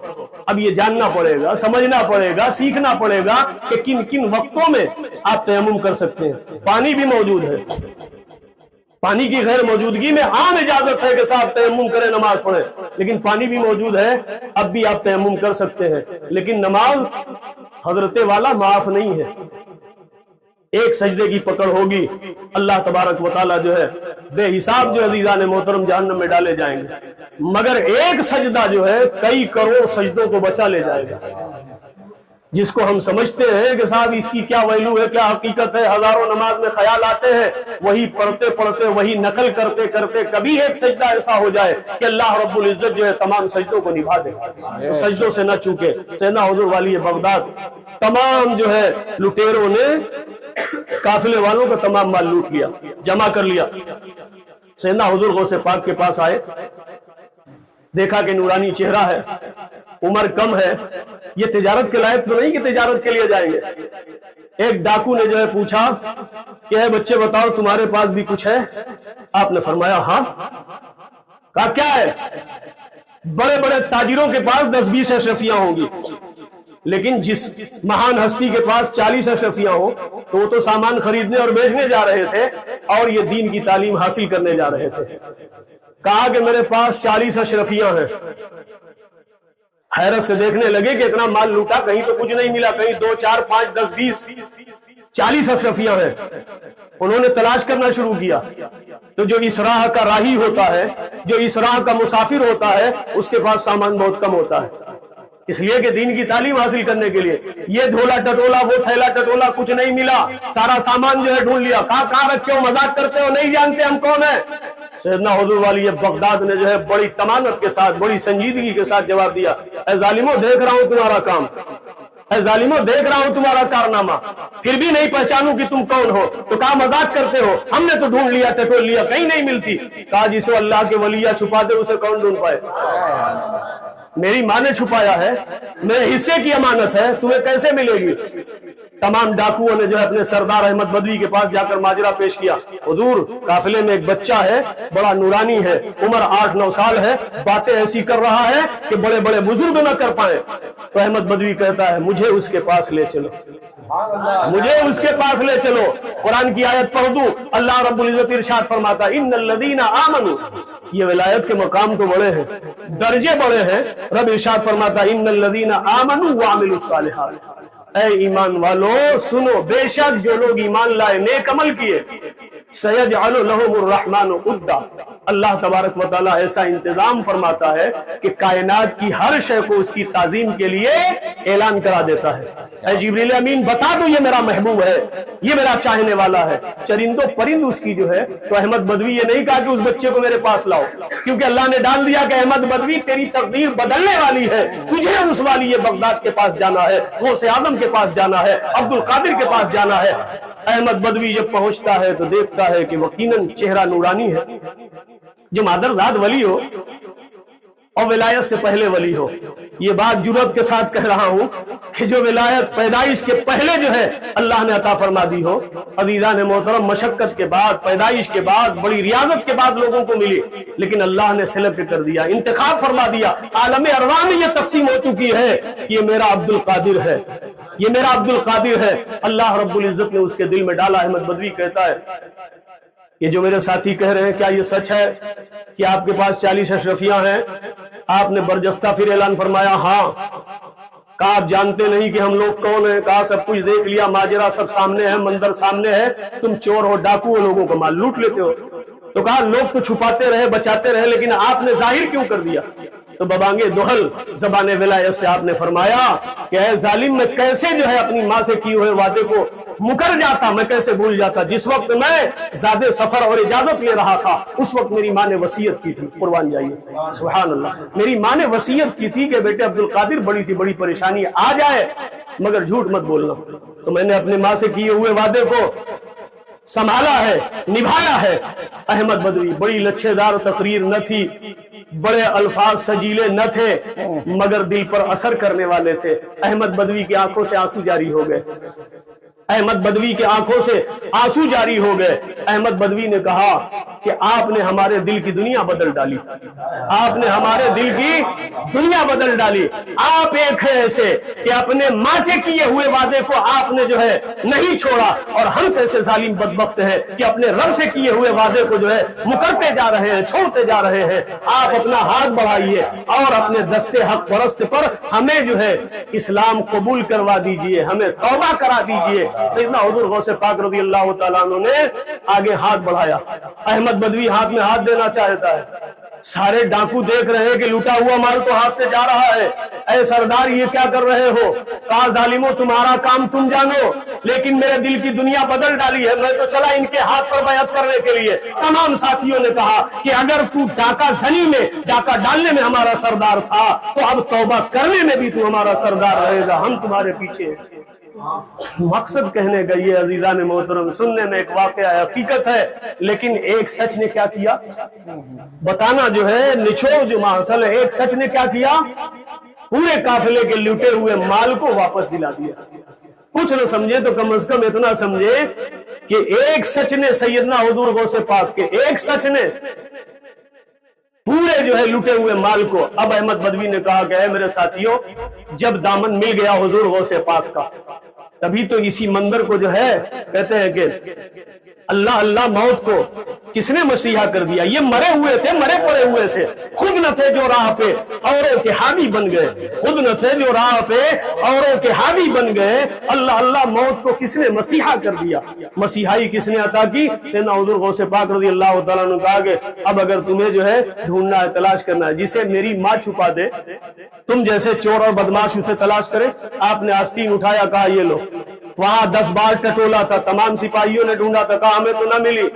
A: اب یہ جاننا پڑے گا، سمجھنا پڑے گا، سیکھنا پڑے گا کہ کن کن وقتوں میں آپ تیمم کر سکتے ہیں. پانی بھی موجود ہے، پانی کی غیر موجودگی میں عام اجازت ہے کہ صاحب تیمم کریں نماز پڑھیں، لیکن پانی بھی موجود ہے اب بھی آپ تیمم کر سکتے ہیں. لیکن نماز حضرت والا معاف نہیں ہے. ایک سجدے کی پکڑ ہوگی، اللہ تبارک و تعالیٰ جو ہے بے حساب جو عزیزان محترم جہنم میں ڈالے جائیں گے. مگر ایک سجدہ جو ہے کئی کروڑ سجدوں کو بچا لے جائے گا. جس کو ہم سمجھتے ہیں کہ صاحب اس کی کیا ویلو ہے، کیا حقیقت ہے، ہزاروں نماز میں خیال آتے ہیں، وہی پڑھتے پڑھتے وہی نقل کرتے کرتے کبھی ایک سجدہ ایسا ہو جائے کہ اللہ رب العزت جو ہے تمام سجدوں کو نبھا دے، سجدوں سے نہ چوکے. سیدنا حضور والی بغداد تمام جو ہے لٹیروں نے قافلے والوں کا تمام مال لوٹ لیا، جمع کر لیا. سیدنا حضور غوث پاک کے پاس آئے، دیکھا کہ نورانی چہرہ ہے، عمر کم ہے، یہ تجارت کے لائق تو نہیں کہ تجارت کے لیے جائیں گے. ایک ڈاکو نے جو ہے پوچھا کہ اے بچے بتاؤ تمہارے پاس بھی کچھ ہے؟ آپ نے فرمایا ہاں. کہا کیا ہے؟ بڑے بڑے تاجروں کے پاس 10-20 اشرفیاں ہوں گی، لیکن جس مہان ہستی کے پاس 40 اشرفیاں ہوں تو وہ تو سامان خریدنے اور بیچنے جا رہے تھے اور یہ دین کی تعلیم حاصل کرنے جا رہے تھے. کہا کہ میرے پاس 40 اشرفیاں ہیں. حیرت سے دیکھنے لگے کہ اتنا مال لوٹا، کہیں تو کچھ نہیں ملا، کہیں 2 4 5 10 20 40 اشرفیاں ہیں. انہوں نے تلاش کرنا شروع کیا. تو جو اس راہ کا راہی ہوتا ہے، جو اس راہ کا مسافر ہوتا ہے، اس کے پاس سامان بہت کم ہوتا ہے. اس لیے کہ دین کی تعلیم حاصل کرنے کے لیے یہ دھولا ٹٹولا وہ تھیلا ٹٹولا کچھ نہیں ملا، سارا سامان جو ہے ڈھونڈ لیا. کہاں رکھے ہو؟ مذاق کرتے ہو؟ نہیں جانتے ہم کون ہیں؟ سیدنا حضور والی بغداد نے جو ہے بڑی تمانت کے ساتھ، بڑی سنجیدگی کے ساتھ جواب دیا، اے ظالموں دیکھ رہا ہوں تمہارا کام، اے ظالموں دیکھ رہا ہوں تمہارا کارنامہ، پھر بھی نہیں پہچانوں کہ تم کون ہو. تو کہا مذاق کرتے ہو، ہم نے تو ڈھونڈ لیا، ٹٹول لیا، کہیں نہیں ملتی. کہا جسے اللہ کے ولیہ چھپاتے اسے کون ڈھونڈ پائے؟ میری ماں نے چھپایا ہے، میرے حصے کی امانت ہے، تمہیں کیسے ملے گی؟ تمام ڈاکوؤں نے جو ہے اپنے سردار احمد بدوی کے پاس جا کر ماجرا پیش کیا. حضور قافلے میں ایک بچہ ہے، بڑا نورانی ہے، عمر 8-9 سال ہے، باتیں ایسی کر رہا ہے کہ بڑے بڑے بزرگ نہ کر پائے. تو احمد بدوی کہتا ہے مجھے اس کے پاس لے چلو، مجھے اس کے پاس لے چلو. قرآن کی آیت پڑھ دوں، اللہ رب العزت ارشاد فرماتا ان الذین آمنوا، یہ ولایت کے مقام تو بڑے ہیں، درجے بڑے ہیں. رب ارشاد فرماتا ان الذین آمنوا وعملوا الصالحات، اے ایمان والو سنو، بے شک جو لوگ ایمان لائے، نیک عمل کیے، سیجعل لهم الرحمن ودا، اللہ تبارک و تعالیٰ ایسا انتظام فرماتا ہے کہ کائنات کی ہر شے کو اس کی تعظیم کے لیے اعلان کرا دیتا ہے. اے جبریل امین بتا دو یہ میرا محبوب ہے، یہ میرا چاہنے والا ہے. چرند و پرند اس کی جو ہے. تو احمد بدوی یہ نہیں کہا کہ اس بچے کو میرے پاس لاؤ، کیونکہ اللہ نے ڈال دیا کہ احمد بدوی تیری تقدیر بدلنے والی ہے، تجھے اس والی یہ بغداد کے پاس جانا ہے، غوث اعظم کے پاس جانا ہے، عبد القادر کے پاس جانا ہے. احمد بدوی جب پہنچتا ہے تو دیکھتا ہے کہ یقیناً چہرہ نورانی ہے. جو مادرزاد ولی ہو اور ولایت سے پہلے ولی ہو، یہ بات جرأت کے ساتھ کہہ رہا ہوں کہ جو ولایت پیدائش کے پہلے جو ہے اللہ نے عطا فرما دی ہو، عزیزان محترم مشقت کے بعد، پیدائش کے بعد، بڑی ریاضت کے بعد لوگوں کو ملی، لیکن اللہ نے سلیکٹ کر دیا، انتخاب فرما دیا. عالم ارواح میں یہ تقسیم ہو چکی ہے کہ یہ میرا عبد القادر ہے، یہ میرا عبد القادر ہے. اللہ رب العزت نے اس کے دل میں ڈالا. احمد بدوی کہتا ہے کہ جو میرے ساتھی کہہ رہے ہیں کیا یہ سچ ہے کہ آپ کے پاس 40 اشرفیاں ہیں؟ آپ نے برجستہ پھر اعلان فرمایا ہاں۔ کہا آپ جانتے نہیں کہ ہم لوگ کون ہیں؟ کہا سب کچھ دیکھ لیا، ماجرا سب سامنے ہے، منظر سامنے ہے، تم چور ہو، ڈاکو ہو، لوگوں کا مال لوٹ لیتے ہو۔ تو کہا لوگ تو چھپاتے رہے، بچاتے رہے، لیکن آپ نے ظاہر کیوں کر دیا؟ تو ببانگے دہل زبان ولایت سے آپ نے فرمایا کہ اے ظالم، میں کیسے جو ہے اپنی ماں سے کیے ہوئے وعدے کو مکر جاتا، میں کیسے بھول جاتا؟ جس وقت میں زیادہ سفر اور اجازت لے رہا تھا اس وقت میری ماں نے وصیت کی تھی، قربان جائیے سبحان اللہ، میری ماں نے وصیت کی تھی کہ بیٹے عبدالقادر بڑی سی بڑی پریشانی آ جائے مگر جھوٹ مت بولنا۔ تو میں نے اپنے ماں سے کیے ہوئے وعدے کو سنبھالا ہے، نبھایا ہے۔ احمد بدوی بڑی لچھے دار تقریر نہ تھی، بڑے الفاظ سجیلے نہ تھے، مگر دل پر اثر کرنے والے تھے۔ احمد بدوی کی آنکھوں سے آنسو جاری ہو گئے، احمد بدوی کی آنکھوں سے آنسو جاری ہو گئے۔ احمد بدوی نے کہا کہ آپ نے ہمارے دل کی دنیا بدل ڈالی، آپ نے ہمارے دل کی دنیا بدل ڈالی۔ آپ ایک ہے ایسے کہ اپنے ماں سے کیے ہوئے وعدے کو آپ نے جو ہے نہیں چھوڑا، اور ہم کیسے ظالم بدبخت ہیں کہ اپنے رب سے کیے ہوئے وعدے کو جو ہے مکرتے جا رہے ہیں، چھوڑتے جا رہے ہیں۔ آپ اپنا ہاتھ بڑھائیے اور اپنے دستے حق پرست پر ہمیں جو ہے اسلام قبول کروا دیجئے، ہمیں توبہ کرا دیجئے۔ سیدنا حضور غوث پاک رضی اللہ تعالیٰ عنہ نے آگے ہاتھ بڑھایا۔ احمد بدوی ہاتھ میں ہاتھ دینا چاہتا ہے، سارے ڈاکو دیکھ رہے ہیں کہ لوٹا ہوا مال تو ہاتھ سے جا رہا ہے۔ اے سردار یہ کیا کر رہے ہو؟ کہا ظالموں تمہارا کام تم جانو، لیکن میرے دل کی دنیا بدل ڈالی ہے، میں تو چلا ان کے ہاتھ پر بیعت کرنے کے لیے۔ تمام ساتھیوں نے کہا کہ اگر تو ڈاکہ زنی میں، ڈاکہ ڈالنے میں ہمارا سردار تھا تو اب توبہ کرنے میں بھی تو ہمارا سردار رہے گا، ہم تمہارے پیچھے۔ مقصد کہنے کا یہ عزیزان محترم، سننے میں ایک واقعہ ہے، حقیقت ہے، لیکن ایک سچ نے کیا کیا بتانا جو ہے نچوڑ جو ماحصل ہے۔ ایک سچ نے کیا کیا؟ پورے قافلے کے لوٹے ہوئے مال کو واپس دلا دیا۔ کچھ نہ سمجھے تو کم از کم اتنا سمجھے کہ ایک سچ نے سیدنا حضور غوث پاک کے، ایک سچ نے پورے جو ہے لوٹے ہوئے مال کو۔ اب احمد بدوی نے کہا کہ اے میرے ساتھیوں، جب دامن مل گیا حضور غوث پاک کا، تبھی تو اسی منظر کو جو ہے کہتے ہیں کہ اللہ اللہ موت کو کس نے مسیحا کر دیا؟ یہ مرے ہوئے تھے، مرے پڑے ہوئے تھے، خود نہ تھے جو راہ پہ اوروں کے حاوی بن گئے، خود نہ تھے جو راہ پہ اوروں کے حاوی بن گئے۔ اللہ اللہ موت کو کس نے مسیحا کر دیا؟ مسیحائی کس نے عطا کی؟ سیدنا حضور غوث پاک رضی اللہ تعالیٰ نے کہا کہ اب اگر تمہیں جو ہے ڈھونڈنا ہے، تلاش کرنا ہے، جسے میری ماں چھپا دے، تم جیسے چور اور بدماش اسے تلاش کرے۔ آپ نے آستین اٹھایا، کہا یہ لو۔ وہاں 10 بار ٹٹولا تھا، تمام سپاہیوں نے ڈھونڈا تھا، کہا ہمیں تو نہ ملی۔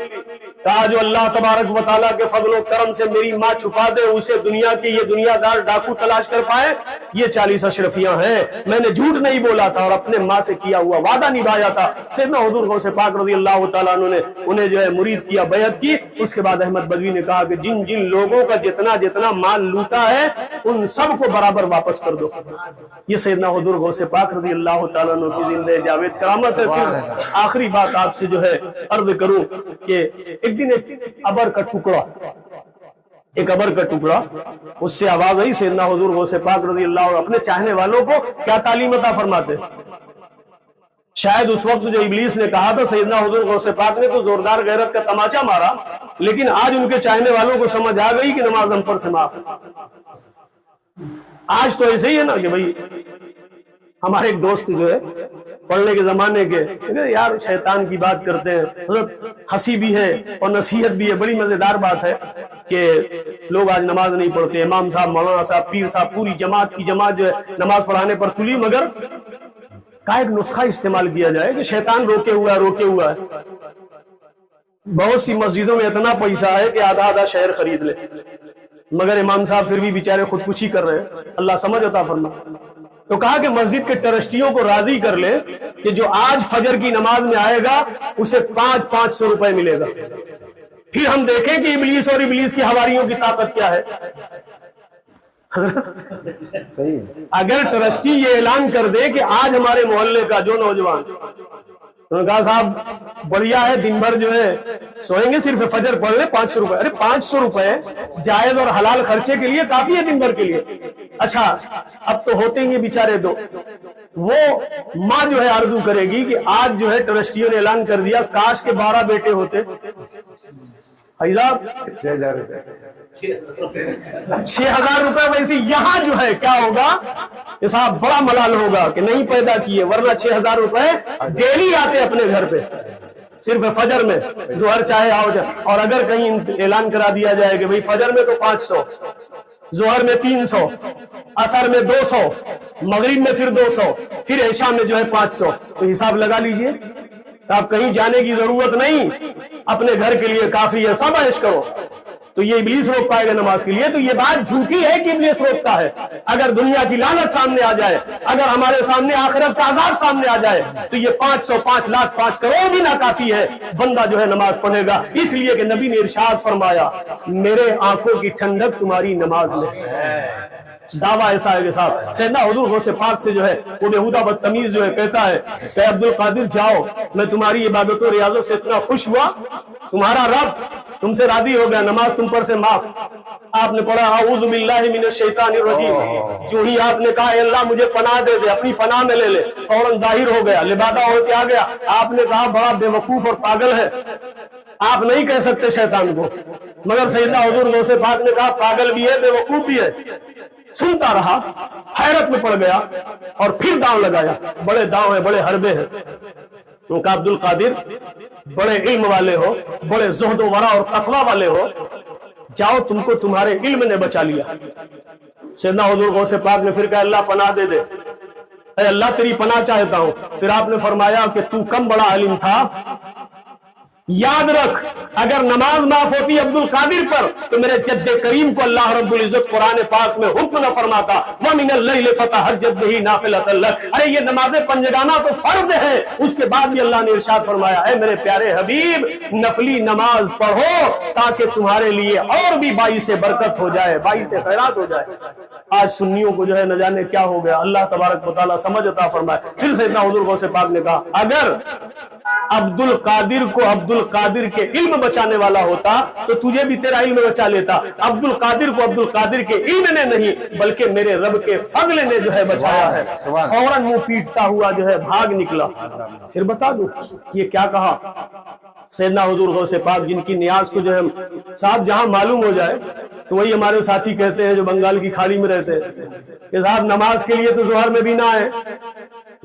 A: کہا جو اللہ تبارک و تعالیٰ کے فضل و کرم سے میری ماں چھپا دے، اسے دنیا کی یہ دنیا دار ڈاکو تلاش کر پائے۔ یہ 40 اشرفیاں ہیں، میں نے جھوٹ نہیں بولا تھا اور اپنے ماں سے کیا ہوا وعدہ نبھایا تھا۔ سیدنا حضور غوث پاک رضی اللہ تعالیٰ عنہ نے انہیں جو ہے مرید کیا، بیعت کی۔ اس کے بعد احمد بدوی نے کہا کہ جن جن لوگوں کا جتنا جتنا مال لوٹا ہے ان سب کو برابر واپس کر دو۔ یہ سیدنا حضور غوث پاک رضی اللہ تعالیٰ عنہ کی زندہ جاوید کرامت ہے۔ پھر آخری بات آپ سے جو ہے عرض کروں کہ ایک دن ایک ابر کا ٹکڑا اس سے آواز آئی۔ سیدنا حضور غوث پاک رضی اللہ عنہ اپنے چاہنے والوں کو کیا تعلیم عطا فرماتے؟ شاید اس وقت جو ابلیس نے کہا تھا سیدنا حضور غوث پاک نے تو زوردار غیرت کا تماچا مارا، لیکن آج ان کے چاہنے والوں کو سمجھ آ گئی کہ نماز ہم پر سے معاف ہے۔ آج تو ایسے ہی ہے نا کہ بھائی ہمارے ایک دوست جو ہے پڑھنے کے زمانے کے، یار شیطان کی بات کرتے ہیں، ہنسی بھی ہے اور نصیحت بھی ہے۔ بڑی مزیدار بات ہے کہ لوگ آج نماز نہیں پڑھتے، امام صاحب، مولانا صاحب، پیر صاحب، پوری جماعت کی جماعت جو ہے نماز پڑھانے پر تلی، مگر کا ایک نسخہ استعمال کیا جائے کہ شیطان روکے ہوا ہے۔ بہت سی مسجدوں میں اتنا پیسہ ہے کہ آدھا آدھا شہر خرید لے، مگر امام صاحب پھر بھی بیچارے خودکشی کر رہے ہیں۔ اللہ سمجھ عطا فرما۔ تو کہا کہ مسجد کے ٹرسٹیوں کو راضی کر لے کہ جو آج فجر کی نماز میں آئے گا اسے 500 روپے ملے گا، پھر ہم دیکھیں کہ ابلیس اور ابلیس کی حواریوں کی طاقت کیا ہے۔ اگر ٹرسٹی یہ اعلان کر دے کہ آج ہمارے محلے کا جو نوجوان، انہوں نے کہا صاحب بڑھیا ہے، دن بھر جو ہے سوئیں گے، صرف فجر پڑھ لیں، 500 روپے۔ ارے 500 روپے جائز اور حلال خرچے کے لیے کافی ہے دن بھر کے لیے۔ اچھا اب تو ہوتے ہی بیچارے دو، وہ ماں جو ہے آرزو کرے گی کہ آج جو ہے ٹرسٹیوں نے اعلان کر دیا، کاش کے 12 بیٹے ہوتے بھائی صاحب 6,000 روپے ویسے یہاں جو ہے کیا ہوگا کہ صاحب بڑا ملال ہوگا کہ نہیں پیدا کیے، ورنہ 6,000 روپے ڈیلی آتے اپنے گھر پہ صرف فجر میں، ظہر چاہے آؤ جائے. اور اگر کہیں اعلان کرا دیا جائے کہ بھئی فجر میں تو 500، ظہر میں 300، عصر میں 200، مغرب میں پھر 200، پھر عشاء میں جو ہے 500، تو حساب لگا لیجئے صاحب. کہیں جانے کی ضرورت نہیں، اپنے گھر کے لیے کافی ہے، سب عیش کرو. تو یہ ابلیس روک پائے گا نماز کے لیے؟ تو یہ بات جھوٹی ہے کہ ابلیس روکتا ہے. اگر دنیا کی لعنت سامنے آ جائے، اگر ہمارے سامنے آخرت کا عذاب سامنے آ جائے، تو یہ 500، 5 لاکھ، 5 کروڑ بھی ناکافی ہے. بندہ جو ہے نماز پڑھے گا، اس لیے کہ نبی نے ارشاد فرمایا میرے آنکھوں کی ٹھنڈک تمہاری نماز میں ہے. دعویٰ ایسا ہے کہ صاحب سیدنا حضور غوث پاک سے جو ہے وہ بےہودہ بدتمیز جو ہے کہتا ہے کہ عبد القادر جاؤ، میں تمہاری عبادت و ریاضت سے اتنا خوش ہوا، تمہارا رب تم سے راضی ہو گیا، نماز تم پر سے معاف. آپ نے پڑھا اعوذ باللہ من الشیطان الرجیم، جو ہی آپ نے کہا اے اللہ مجھے پناہ دے دے، اپنی پناہ میں لے لے، فوراً ظاہر ہو گیا، لبادہ ہو کے آ گیا. آپ نے کہا بڑا بے وقوف اور پاگل ہے، آپ نہیں کہہ سکتے شیطان کو، مگر سیدنا حضور غوث پاک نے کہا پاگل بھی ہے، بے وقوف بھی ہے. سنتا رہا، حیرت میں پڑ گیا اور پھر داؤں لگایا. بڑے داؤں ہیں، بڑے حربے ہیں. کیونکہ عبد القادر بڑے علم والے ہو، بڑے زہد و ورع اور تقوی والے ہو، جاؤ تم کو تمہارے علم نے بچا لیا. سیدنا حضور غوث پاک نے پھر کہا اللہ پناہ دے دے، اے اللہ تیری پناہ چاہتا ہوں. پھر آپ نے فرمایا کہ تو کم بڑا عالم تھا، یاد رکھ اگر نماز معاف ہوتی عبد القادر پر تو میرے جد کریم کو اللہ رب العزت قرآن پاک میں حکم نہ فرماتا وَمِنَ اللَّيْلِ فَتَهَجَّدْ بِهِ نَافِلَةً لَكَ. ارے یہ نماز پنجگانہ تو فرض ہے، اس کے بعد بھی اللہ نے ارشاد فرمایا اے میرے پیارے حبیب نفلی نماز پڑھو تاکہ تمہارے لیے اور بھی باعث برکت ہو جائے، باعث خیرات ہو جائے. آج سنیوں کو جو ہے نہ جانے کیا ہو گیا، اللہ تبارک و تعالیٰ سمجھ عطا فرمائے. پھر سیدنا حضور غوث پاک نے کہا اگر عبد القادر کو عبد القادر کے علم بچانے والا ہوتا تو تجھے بھی تیرا علم بچا لیتا. عبد القادر کو عبد القادر کے علم نے نہیں بلکہ میرے رب کے فضل نے جو ہے بچایا ہے. فوراً منہ پیٹتا ہوا جو ہے بھاگ نکلا. پھر بتا دوں یہ کیا کہا سیدنا حضور غوث پاک جن کی نیاز کو جو ہے صاحب جہاں معلوم ہو جائے تو وہی ہمارے ساتھی کہتے ہیں جو بنگال کی کھاڑی میں رہتے ہیں کہ صاحب نماز کے لیے تو ظہر میں بھی نہ آئے،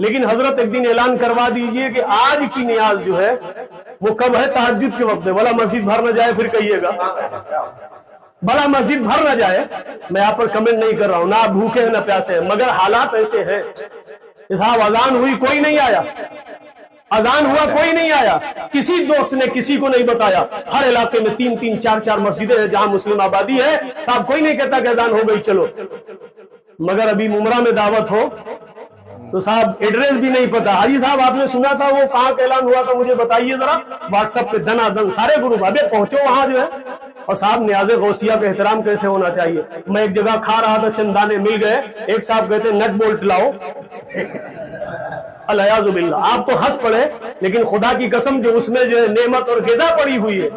A: لیکن حضرت ایک دن اعلان کروا دیجئے کہ آج کی نیاز جو ہے وہ کب ہے، تہجد کے وقت ہے. بھلا مسجد بھر نہ جائے پھر کہیے گا، بھلا مسجد بھر نہ جائے. میں آپ پر کمنٹ نہیں کر رہا ہوں، نہ آپ بھوکے ہیں نہ پیاسے ہیں، مگر حالات ایسے ہیں کہ صاحب اذان ہوئی کوئی نہیں آیا، اذان ہوا کوئی نہیں آیا، کسی دوست نے کسی کو نہیں بتایا. ہر علاقے میں 3-3 4-4 مسجدیں ہیں جہاں مسلم آبادی ہے، صاحب کوئی نہیں کہتا کہ اذان ہو گئی چلو. مگر ابھی ممرہ میں دعوت ہو تو صاحب ایڈریس بھی نہیں پتا. حاجی صاحب آپ نے سنا تھا وہ کہاں کا اعلان ہوا تھا مجھے بتائیے ذرا. واٹس ایپ پہ دنا دن سارے گروپ ابھی پہنچو وہاں جو ہے. اور صاحب نیاز غوثیہ کا احترام کیسے ہونا چاہیے. میں ایک جگہ کھا رہا تھا، چند دانے مل گئے، ایک صاحب کہتے نٹ بولٹ لاؤ. الیاذ باللہ. آپ تو ہنس پڑے لیکن خدا کی قسم جو اس میں جو ہے نعمت اور غذا پڑی ہوئی ہے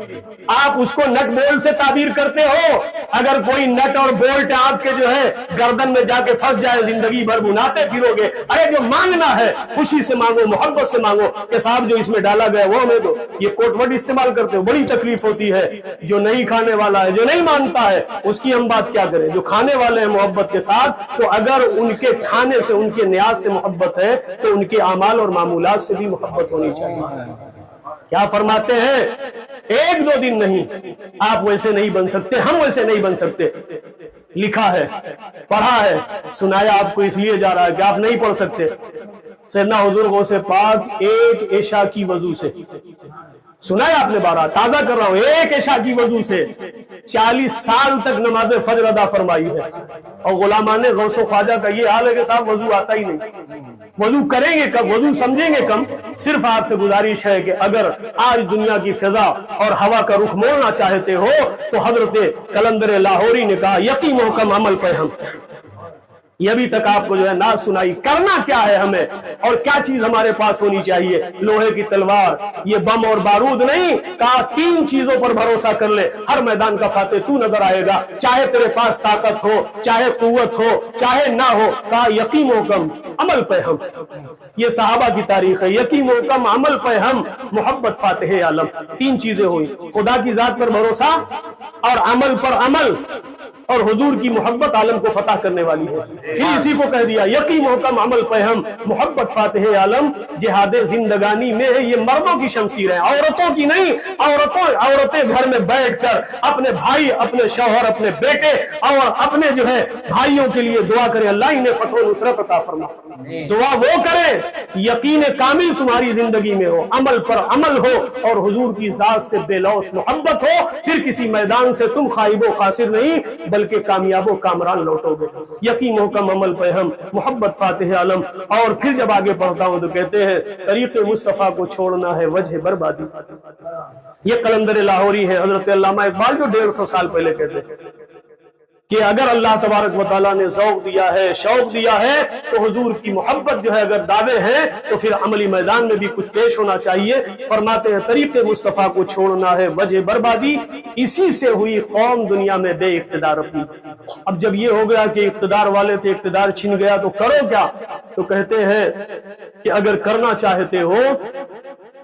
A: آپ اس کو نٹ بولٹ سے تعبیر کرتے ہو. اگر کوئی نٹ اور بولٹ آپ کے جو ہے گردن میں جا کے پھنس جائے زندگی بھر بناتے پھرو گے. ارے جو مانگنا ہے خوشی سے مانگو، محبت سے مانگو کہ صاحب جو اس میں ڈالا گیا وہ ہمیں دو. یہ کوٹ ورڈ استعمال کرتے ہو، بڑی تکلیف ہوتی ہے. جو نہیں کھانے والا ہے، جو نہیں مانتا ہے، اس کی ہم بات کیا کریں. جو کھانے والے ہیں محبت کے ساتھ، تو اگر ان کے کھانے سے ان کے نیاز سے محبت ہے تو ان کے اعمال اور معمولات سے بھی محبت ہونی چاہیے. کیا فرماتے ہیں 1-2 دن نہیں، آپ ویسے نہیں بن سکتے، ہم ویسے نہیں بن سکتے. لکھا ہے، پڑھا ہے، سنایا آپ کو اس لیے جا رہا ہے کہ آپ نہیں پڑھ سکتے. سیدنا حضور غوث پاک ایک عشاء کی وضو سے، سنا ہے آپ نے بارہ، تازہ کر رہا ہوں، ایک عشاء کی وضو سے 40 سال تک نماز فجر ادا فرمائی ہے. اور غلامان غوث و خواجہ کا یہ حال ہے کہ صاحب وضو آتا ہی نہیں. وضو کریں گے کب، وضو سمجھیں گے کم. صرف آپ سے گزارش ہے کہ اگر آج دنیا کی فضا اور ہوا کا رخ موڑنا چاہتے ہو تو حضرت قلندر لاہوری نے کہا یقین محکم عمل پہ ہم. یہ ابھی تک آپ کو جو ہے نعت سنائی. کرنا کیا ہے ہمیں اور کیا چیز ہمارے پاس ہونی چاہیے؟ لوہے کی تلوار، یہ بم اور بارود نہیں. کہا 3 چیزوں پر بھروسہ کر لے، ہر میدان کا فاتح تو نظر آئے گا، چاہے تیرے پاس طاقت ہو، چاہے قوت ہو، چاہے نہ ہو. کہا یقین و کم عمل پہ ہم. یہ صحابہ کی تاریخ ہے. یقین و کم عمل پہ ہم، محبت فاتح عالم. 3 چیزیں ہوئی، خدا کی ذات پر بھروسہ اور عمل پر عمل اور حضور کی محبت عالم کو فتح کرنے والی ہے. پھر اسی کو کہہ دیا یقین حکم عمل پہ ہم، محبت فاتح عالم. جہاد زندگانی میں یہ مردوں کی شمشیر ہے، عورتوں کی نہیں. عورتیں گھر میں بیٹھ کر اپنے بھائی، اپنے شوہر، اپنے بیٹے اور اپنے جو ہے بھائیوں کے لیے دعا کریں اللہ انہیں فتح و نصرت عطا فرما. دعا وہ کریں یقین کامل تمہاری زندگی میں ہو، عمل پر عمل ہو اور حضور کی ذات سے بے لوث محبت ہو. پھر کسی میدان سے تم خائب و خاسر نہیں بلکہ کامیاب و کامران لوٹو گے. یقین حکم عمل پہ ہم، محبت فاتح عالم. اور پھر جب آگے پڑھتا ہوں تو کہتے ہیں طریق مصطفیٰ کو چھوڑنا ہے وجہ بربادی. یہ قلندر لاہوری ہے حضرت علامہ اقبال جو 150 سال پہلے کہتے ہیں کہ اگر اللہ تبارک و تعالیٰ نے ذوق دیا ہے، شوق دیا ہے تو حضور کی محبت جو ہے اگر دعوے ہیں تو پھر عملی میدان میں بھی کچھ پیش ہونا چاہیے. فرماتے ہیں طریق مصطفیٰ کو چھوڑنا ہے وجہ بربادی، اسی سے ہوئی قوم دنیا میں بے اقتدار اپنی. اب جب یہ ہو گیا کہ اقتدار والے تھے، اقتدار چھن گیا تو کرو کیا؟ تو کہتے ہیں کہ اگر کرنا چاہتے ہو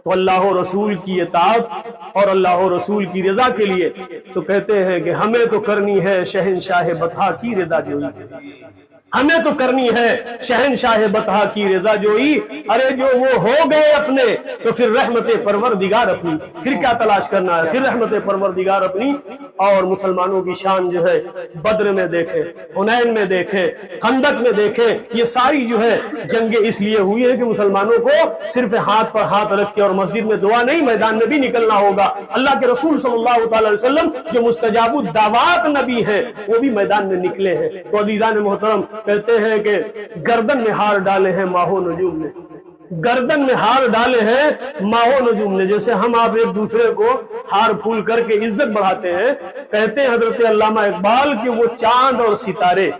A: تو اللہ و رسول کی اطاعت اور اللہ و رسول کی رضا کے لیے تو کہتے ہیں کہ ہمیں تو کرنی ہے شہنشاہ بطحا کی رضا جوئی. ہمیں تو کرنی ہے شہنشاہ بطحا کی رضا جوئی. ارے جو وہ ہو گئے اپنے تو پھر رحمت پروردگار اپنی، پھر کیا تلاش کرنا ہے؟ پھر رحمت پروردگار اپنی. اور مسلمانوں کی شان جو ہے بدر میں دیکھے، حنین میں دیکھے، خندق میں دیکھے. یہ ساری جو ہے جنگیں اس لیے ہوئی ہے کہ مسلمانوں کو صرف ہاتھ پر ہاتھ رکھ کے اور مسجد میں دعا نہیں، میدان میں بھی نکلنا ہوگا. اللہ کے رسول صلی اللہ تعالی علیہ وسلم جو مستجاب الدعوات نبی ہیں وہ بھی میدان میں نکلے ہیں. تو عزیزان محترم کہتے ہیں کہ گردن میں ہار ڈالے ہیں ماہ و نجوم نے، گردن میں ہار ڈالے ہیں ماہ و نجوم نے. جیسے ہم آپ ایک دوسرے کو ہار پھول کر کے عزت بڑھاتے ہیں، کہتے ہیں حضرت علامہ اقبال کہ وہ چاند اور ستارے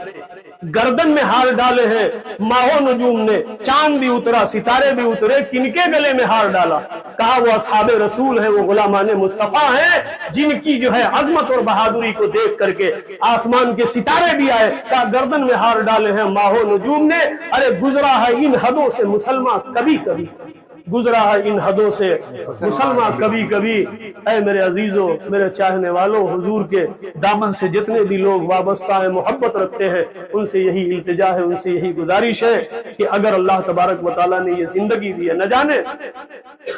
A: گردن میں ہار ڈالے ہیں ماہ و نجوم نے. چاند بھی اترا، ستارے بھی اترے، کن کے گلے میں ہار ڈالا؟ کہا وہ اصحاب رسول ہیں، وہ غلامان مصطفیٰ ہیں جن کی جو ہے عظمت اور بہادری کو دیکھ کر کے آسمان کے ستارے بھی آئے. کہا گردن میں ہار ڈالے ہیں ماہ و نجوم نے. ارے گزرا ہے ان حدوں سے مسلمان کبھی کبھی، گزرا ہے ان حدوں سے مسلمان کبھی کبھی. اے میرے عزیزوں، میرے چاہنے والوں، حضور کے دامن سے جتنے بھی لوگ وابستہ ہیں، محبت رکھتے ہیں، ان سے یہی التجا ہے، ان سے یہی گزارش ہے کہ اگر اللہ تبارک و تعالیٰ نے یہ زندگی دی ہے، نہ جانے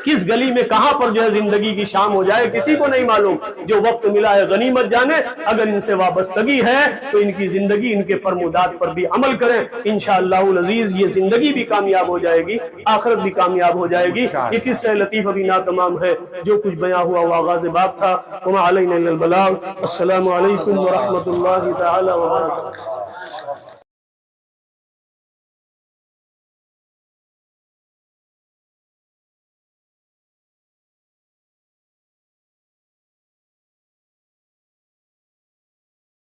A: کس گلی میں کہاں پر جو ہے زندگی کی شام ہو جائے کسی کو نہیں معلوم. جو وقت ملا ہے غنیمت جانے. اگر ان سے وابستگی ہے تو ان کی زندگی، ان کے فرمودات پر بھی عمل کریں. انشاءاللہ العزیز یہ زندگی بھی کامیاب ہو جائے گی، آخرت بھی کامیاب ہو جائے گی. یہ قصہ لطیف ابھی ناتمام ہے، جو کچھ بیان ہوا وہ آغاز باب تھا. وما علینا الا البلاغ. السلام علیکم ورحمۃ اللہ تعالی وبرکاتہ.